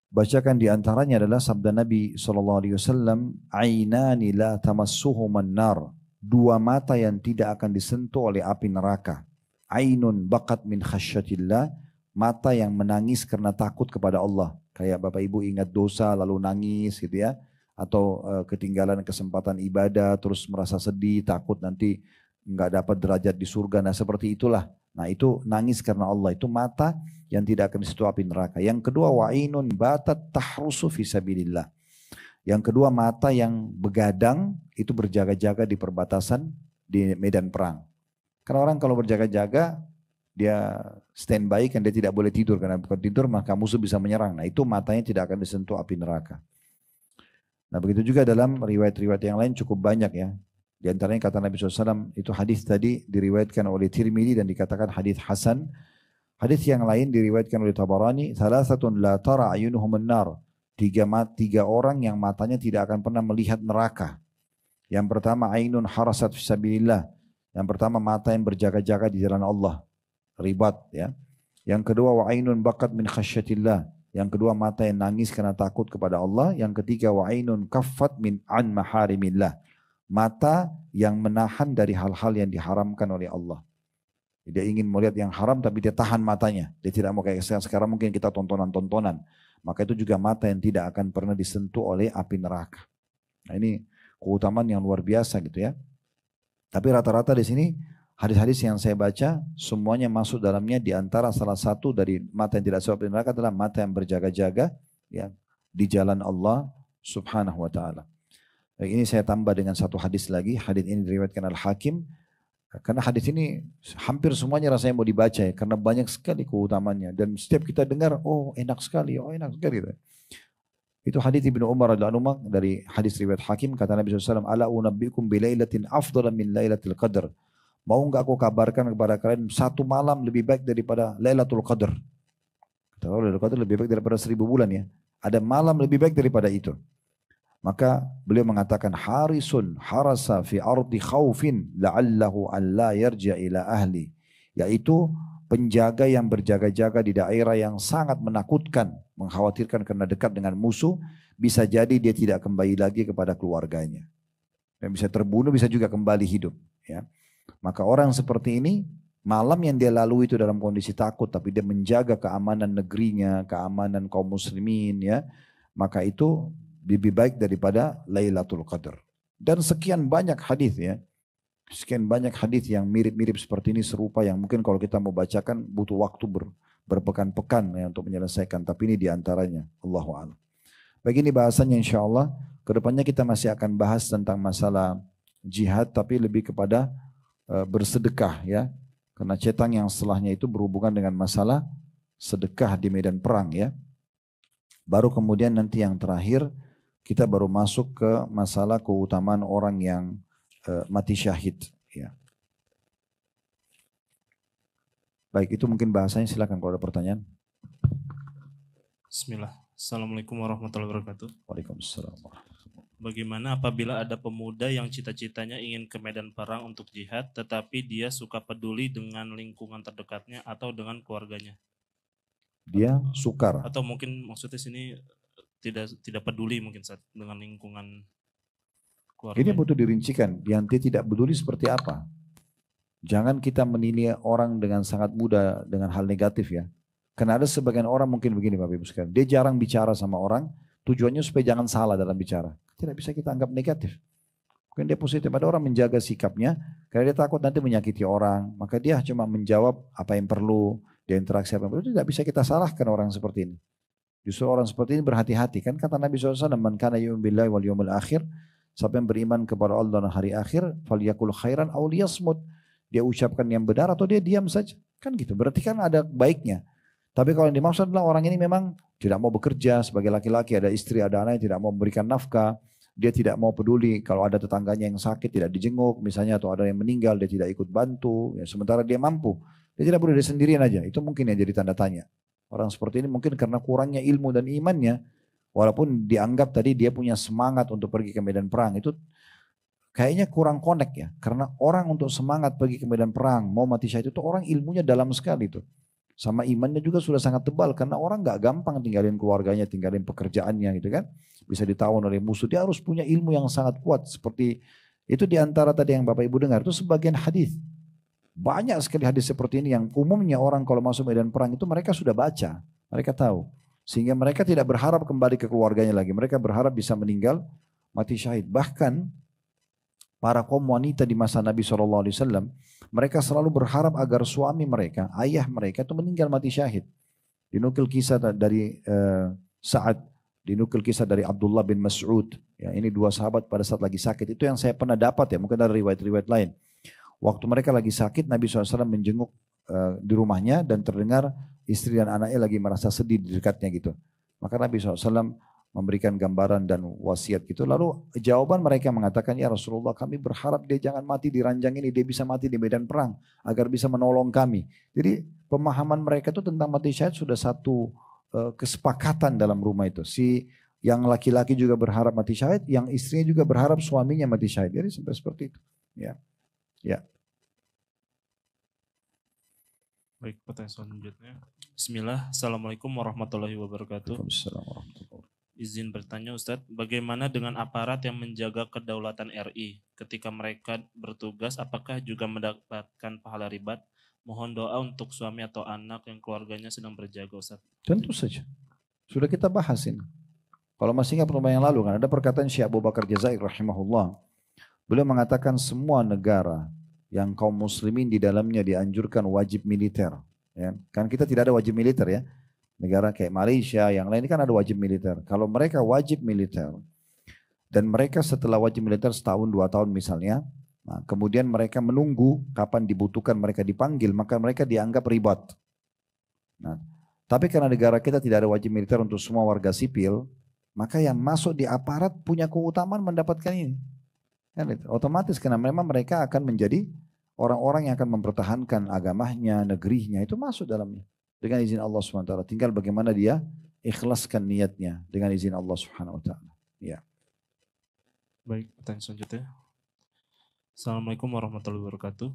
bacakan di antaranya adalah sabda Nabi SAW, "Ainani la tamassuhuman nar." Dua mata yang tidak akan disentuh oleh api neraka. Ainun bakat min khasyatillah, mata yang menangis karena takut kepada Allah. Kayak Bapak Ibu ingat dosa lalu nangis gitu ya. Atau ketinggalan kesempatan ibadah terus merasa sedih, takut nanti nggak dapat derajat di surga. Nah seperti itulah. Nah itu nangis karena Allah. Itu mata yang tidak akan disentuh api neraka. Yang kedua wa'inun batat tahrusu fisabilillah. Yang kedua mata yang begadang itu berjaga-jaga di perbatasan di medan perang. Karena orang kalau berjaga-jaga dia standby kan dia tidak boleh tidur. Karena bukan tidur maka musuh bisa menyerang. Nah itu matanya tidak akan disentuh api neraka. Nah begitu juga dalam riwayat-riwayat yang lain cukup banyak ya. Di antaranya kata Nabi SAW itu hadis tadi diriwayatkan oleh Tirmidzi dan dikatakan hadis hasan. Hadis yang lain diriwayatkan oleh Tabarani. Thalathatun la tara ayunuhum an-nar. Tiga orang yang matanya tidak akan pernah melihat neraka. Yang pertama ainun harasat fisabilillah. Yang pertama mata yang berjaga-jaga di jalan Allah. Ribat ya. Yang kedua wa ainun bakat min khasyatillah. Yang kedua mata yang nangis karena takut kepada Allah. Yang ketiga wa ainun kaffat min an maharimillah. Mata yang menahan dari hal-hal yang diharamkan oleh Allah. Dia ingin melihat yang haram tapi dia tahan matanya. Dia tidak mau kayak sekarang mungkin kita tontonan-tontonan. Maka itu juga mata yang tidak akan pernah disentuh oleh api neraka. Nah ini keutamaan yang luar biasa gitu ya. Tapi rata-rata di sini hadis-hadis yang saya baca semuanya masuk dalamnya di antara salah satu dari mata yang tidak disentuh api neraka adalah mata yang berjaga-jaga ya di jalan Allah Subhanahu wa taala. Ini saya tambah dengan satu hadis lagi. Hadis ini diriwayatkan Al-Hakim. Karena hadis ini hampir semuanya rasanya mau dibaca ya. Karena banyak sekali keutamaannya. Dan setiap kita dengar, oh enak sekali, oh enak sekali. Itu hadis Ibnu Umar radhiyallahu anhu dari hadis riwayat Hakim. Kata Nabi SAW, ala unabbikum bilailatin afdala min lailatul qadar. Mau enggak aku kabarkan kepada kalian satu malam lebih baik daripada Lailatul Qadar. Kata Lailatul Qadar lebih baik daripada 1000 bulan ya. Ada malam lebih baik daripada itu. Maka beliau mengatakan harisun harasa fi ardi khaufin la'allahu an la yarja ila ahli, yaitu penjaga yang berjaga-jaga di daerah yang sangat menakutkan, mengkhawatirkan karena dekat dengan musuh, bisa jadi dia tidak kembali lagi kepada keluarganya. Dan bisa terbunuh, bisa juga kembali hidup, ya. Maka orang seperti ini malam yang dia lalui itu dalam kondisi takut tapi dia menjaga keamanan negerinya, keamanan kaum muslimin ya, maka itu lebih baik daripada Lailatul Qadar. Dan sekian banyak hadis ya. Sekian banyak hadis yang mirip-mirip seperti ini serupa yang mungkin kalau kita mau bacakan butuh waktu berpekan-pekan ya, untuk menyelesaikan. Tapi ini diantaranya. Allahu a'lam. Begini bahasanya insyaAllah. Kedepannya kita masih akan bahas tentang masalah jihad tapi lebih kepada bersedekah ya. Karena cetang yang setelahnya itu berhubungan dengan masalah sedekah di medan perang ya. Baru kemudian nanti yang terakhir kita baru masuk ke masalah keutamaan orang yang mati syahid. Ya. Baik, itu mungkin bahasanya, silakan kalau ada pertanyaan. Bismillah. Assalamualaikum warahmatullahi wabarakatuh. Waalaikumsalam. Bagaimana apabila ada pemuda yang cita-citanya ingin ke medan perang untuk jihad, tetapi dia suka peduli dengan lingkungan terdekatnya atau dengan keluarganya? Dia sukar. Atau mungkin maksudnya sini tidak peduli mungkin saat dengan lingkungan keluarga. Ini butuh dirincikan. Yang dia tidak peduli seperti apa. Jangan kita menilai orang dengan sangat mudah dengan hal negatif ya. Karena ada sebagian orang mungkin begini Bapak Ibu sekalian. Dia jarang bicara sama orang. Tujuannya supaya jangan salah dalam bicara. Tidak bisa kita anggap negatif. Mungkin dia positif. Ada orang menjaga sikapnya karena dia takut nanti menyakiti orang. Maka dia cuma menjawab apa yang perlu, dia interaksi apa yang perlu. Tidak bisa kita salahkan orang seperti ini. Justru orang seperti ini berhati-hati. Kan kata Nabi SAW, man kana yu'minu billahi wal yawmil akhir, siapa yang beriman kepada Allah dan hari akhir, falyakul khairan aw liyasmut. Dia ucapkan yang benar atau dia diam saja. Kan gitu. Berarti kan ada baiknya. Tapi kalau yang dimaksud adalah orang ini memang tidak mau bekerja sebagai laki-laki, ada istri, ada anak yang tidak mau memberikan nafkah, dia tidak mau peduli kalau ada tetangganya yang sakit tidak dijenguk misalnya, atau ada yang meninggal dia tidak ikut bantu, ya, sementara dia mampu, dia tidak boleh dia sendirian aja. Itu mungkin yang jadi tanda tanya. Orang seperti ini mungkin karena kurangnya ilmu dan imannya, walaupun dianggap tadi dia punya semangat untuk pergi ke medan perang, itu kayaknya kurang connect ya. Karena orang untuk semangat pergi ke medan perang, mau mati syahid itu orang ilmunya dalam sekali itu. Sama imannya juga sudah sangat tebal, karena orang gak gampang tinggalin keluarganya, tinggalin pekerjaannya gitu kan. Bisa ditawan oleh musuh, dia harus punya ilmu yang sangat kuat. Seperti itu diantara tadi yang Bapak Ibu dengar, itu sebagian hadis. Banyak sekali hadis seperti ini yang umumnya orang kalau masuk medan perang itu mereka sudah baca, mereka tahu. Sehingga mereka tidak berharap kembali ke keluarganya lagi, mereka berharap bisa meninggal mati syahid. Bahkan para kaum wanita di masa Nabi SAW, mereka selalu berharap agar suami mereka, ayah mereka itu meninggal mati syahid. Dinukil kisah dari Sa'ad, dinukil kisah dari Abdullah bin Mas'ud. Ya, ini dua sahabat pada saat lagi sakit. Itu yang saya pernah dapat ya, mungkin dari riwayat-riwayat lain. Waktu mereka lagi sakit, Nabi SAW menjenguk di rumahnya dan terdengar istri dan anaknya lagi merasa sedih di dekatnya gitu. Maka Nabi SAW memberikan gambaran dan wasiat gitu. Lalu jawaban mereka mengatakan, ya Rasulullah, kami berharap dia jangan mati di ranjang ini, dia bisa mati di medan perang agar bisa menolong kami. Jadi pemahaman mereka itu tentang mati syahid sudah satu kesepakatan dalam rumah itu. Si yang laki-laki juga berharap mati syahid, yang istrinya juga berharap suaminya mati syahid. Jadi sampai seperti itu. Ya. Ya. Baik, pertanyaan selanjutnya. Bismillah. Assalamualaikum warahmatullahi wabarakatuh. Waalaikumsalam warahmatullahi wabarakatuh. Izin bertanya Ustadz, bagaimana dengan aparat yang menjaga kedaulatan RI? Ketika mereka bertugas, apakah juga mendapatkan pahala ribat? Mohon doa untuk suami atau anak yang keluarganya sedang berjaga Ustadz. Tentu saja. Sudah kita bahas ini. Kalau masih ingat pertemuan yang lalu kan ada perkataan Syekh Abu Bakar Jazair rahimahullah. Beliau mengatakan semua negara yang kaum muslimin di dalamnya dianjurkan wajib militer. Ya. Kan kita tidak ada wajib militer ya. Negara kayak Malaysia, yang lain kan ada wajib militer. Kalau mereka wajib militer, dan mereka setelah wajib militer setahun, 2 tahun misalnya, nah, kemudian mereka menunggu kapan dibutuhkan mereka dipanggil, maka mereka dianggap ribat. Nah, tapi karena negara kita tidak ada wajib militer untuk semua warga sipil, maka yang masuk di aparat punya keutamaan mendapatkan ini. Otomatis karena memang mereka akan menjadi orang-orang yang akan mempertahankan agamanya, negerinya, itu masuk dalamnya. Dengan izin Allah SWT. Tinggal bagaimana dia ikhlaskan niatnya dengan izin Allah SWT. Ya. Baik, pertanyaan selanjutnya. Assalamualaikum warahmatullahi wabarakatuh.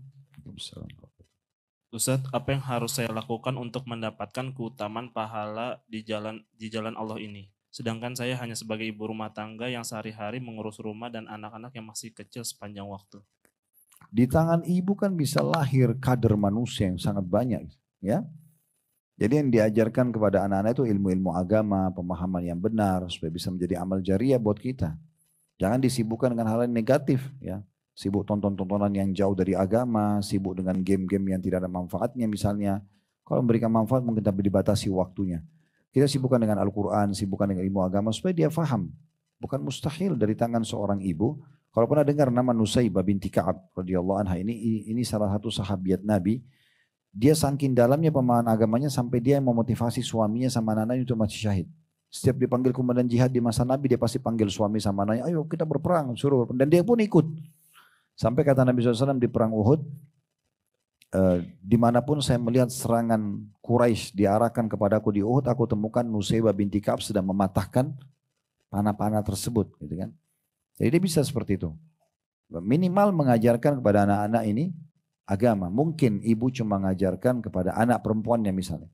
Ustadz, apa yang harus saya lakukan untuk mendapatkan keutamaan pahala di jalan Allah ini? Sedangkan saya hanya sebagai ibu rumah tangga yang sehari-hari mengurus rumah dan anak-anak yang masih kecil sepanjang waktu. Di tangan ibu kan bisa lahir kader manusia yang sangat banyak. Ya. Jadi yang diajarkan kepada anak-anak itu ilmu-ilmu agama, pemahaman yang benar, supaya bisa menjadi amal jariah buat kita. Jangan disibukkan dengan hal yang negatif. Ya. Sibuk tonton-tontonan yang jauh dari agama, sibuk dengan game-game yang tidak ada manfaatnya misalnya. Kalau memberikan manfaat mungkin tapi dibatasi waktunya. Kita sibukkan dengan Al-Quran, sibukkan dengan ilmu agama supaya dia faham. Bukan mustahil dari tangan seorang ibu. Kalau pernah dengar nama Nusaybah binti Ka'ab radhiyallahu anha, ini salah satu sahabiat Nabi. Dia saking dalamnya pemahaman agamanya sampai dia yang memotivasi suaminya sama anak-anaknya untuk mati syahid. Setiap dipanggil komandan jihad di masa Nabi, dia pasti panggil suami sama anaknya, ayo kita berperang, suruh. Dan dia pun ikut. Sampai kata Nabi SAW di perang Uhud, dimanapun saya melihat serangan Quraisy diarahkan kepadaku di Uhud, aku temukan Nusaybah binti Ka'ab sedang mematahkan panah-panah tersebut, gitu kan? Jadi dia bisa seperti itu. Minimal mengajarkan kepada anak-anak ini agama. Mungkin ibu cuma mengajarkan kepada anak perempuannya misalnya.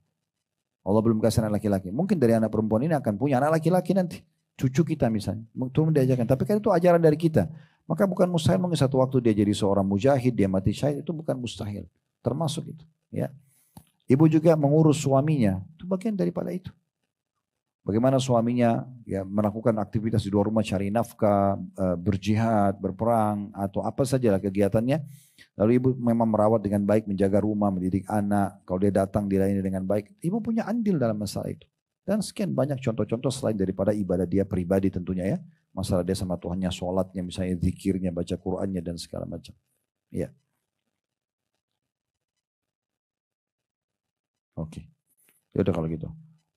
Allah belum kasih anak laki-laki. Mungkin dari anak perempuan ini akan punya anak laki-laki nanti. Cucu kita misalnya. Itu diajarkan. Tapi kan itu ajaran dari kita. Maka bukan mustahil mungkin satu waktu dia jadi seorang mujahid, dia mati syahid, itu bukan mustahil. Termasuk itu. Ya. Ibu juga mengurus suaminya. Itu bagian daripada itu. Bagaimana suaminya ya melakukan aktivitas di luar rumah, cari nafkah, berjihad, berperang, atau apa sajalah kegiatannya. Lalu ibu memang merawat dengan baik, menjaga rumah, mendidik anak. Kalau dia datang dilayani dengan baik, ibu punya andil dalam masalah itu. Dan sekian banyak contoh-contoh selain daripada ibadah dia pribadi tentunya ya. Masalah dia sama Tuhannya, sholatnya, misalnya zikirnya, baca Qur'annya dan segala macam. Ya. Oke. Ya udah kalau gitu.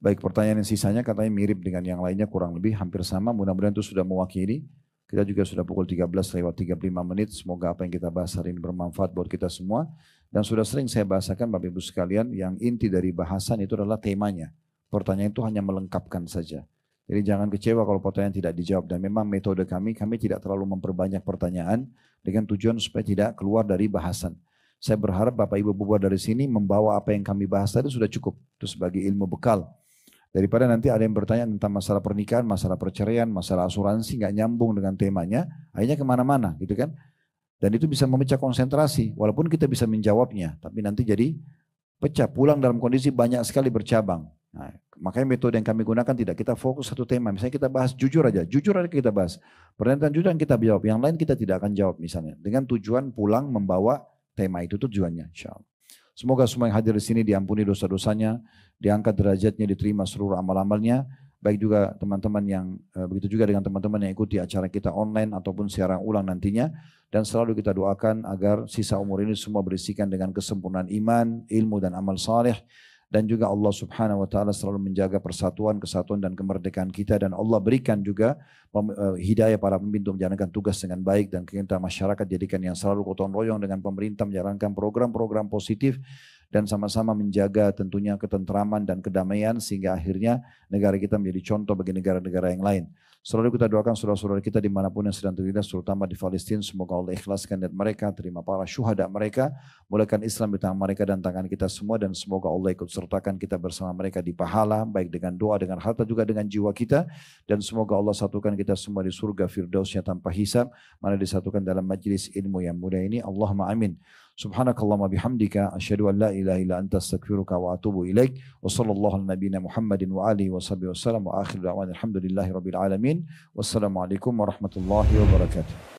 Baik, pertanyaan yang sisanya katanya mirip dengan yang lainnya, kurang lebih hampir sama. Mudah-mudahan itu sudah mewakili. Kita juga sudah pukul 13:35 menit. Semoga apa yang kita bahas hari ini bermanfaat buat kita semua. Dan sudah sering saya bahasakan Bapak Ibu sekalian, yang inti dari bahasan itu adalah temanya. Pertanyaan itu hanya melengkapkan saja. Jadi jangan kecewa kalau pertanyaan tidak dijawab. Dan memang metode kami tidak terlalu memperbanyak pertanyaan dengan tujuan supaya tidak keluar dari bahasan. Saya berharap Bapak Ibu bubar dari sini membawa apa yang kami bahas tadi sudah cukup. Itu sebagai ilmu bekal. Daripada nanti ada yang bertanya tentang masalah pernikahan, masalah perceraian, masalah asuransi, nggak nyambung dengan temanya, akhirnya kemana-mana gitu kan. Dan itu bisa memecah konsentrasi, walaupun kita bisa menjawabnya, tapi nanti jadi pecah, pulang dalam kondisi banyak sekali bercabang. Nah, makanya metode yang kami gunakan tidak kita fokus satu tema, misalnya kita bahas jujur aja kita bahas. Pertanyaan jujur yang kita jawab, yang lain kita tidak akan jawab misalnya. Dengan tujuan pulang membawa tema itu tujuannya, insyaAllah. Semoga semua yang hadir di sini diampuni dosa-dosanya, diangkat derajatnya, diterima seluruh amal-amalnya. Baik juga teman-teman yang, begitu juga dengan teman-teman yang ikuti acara kita online ataupun siaran ulang nantinya. Dan selalu kita doakan agar sisa umur ini semua berisikan dengan kesempurnaan iman, ilmu dan amal saleh. Dan juga Allah subhanahu wa ta'ala selalu menjaga persatuan, kesatuan dan kemerdekaan kita. Dan Allah berikan juga hidayah para pemimpin untuk menjalankan tugas dengan baik. Dan kita masyarakat jadikan yang selalu gotong royong dengan pemerintah menjalankan program-program positif. Dan sama-sama menjaga tentunya ketentraman dan kedamaian. Sehingga akhirnya negara kita menjadi contoh bagi negara-negara yang lain. Selalu kita doakan saudara-saudara kita dimanapun yang sedang terlindas, terutama di Palestina. Semoga Allah ikhlaskan niat mereka, terima para syuhada mereka, mulaikan Islam di tangan mereka dan tangan kita semua. Dan semoga Allah ikut sertakan kita bersama mereka di pahala, baik dengan doa, dengan harta, juga dengan jiwa kita. Dan semoga Allah satukan kita semua di surga firdausnya tanpa hisab, mana disatukan dalam majlis ilmu yang mulia ini. Allahumma amin. Subhanakallahumma bihamdika asyhadu an la ilaha illa anta astaghfiruka wa atubu ilaik. Wa sallallahu ala nabiyyina Muhammadin wa alihi wa sahbihi wasallam wa akhiru da'wana alhamdulillahi rabbil alamin. Wassalamualaikum warahmatullahi wabarakatuh.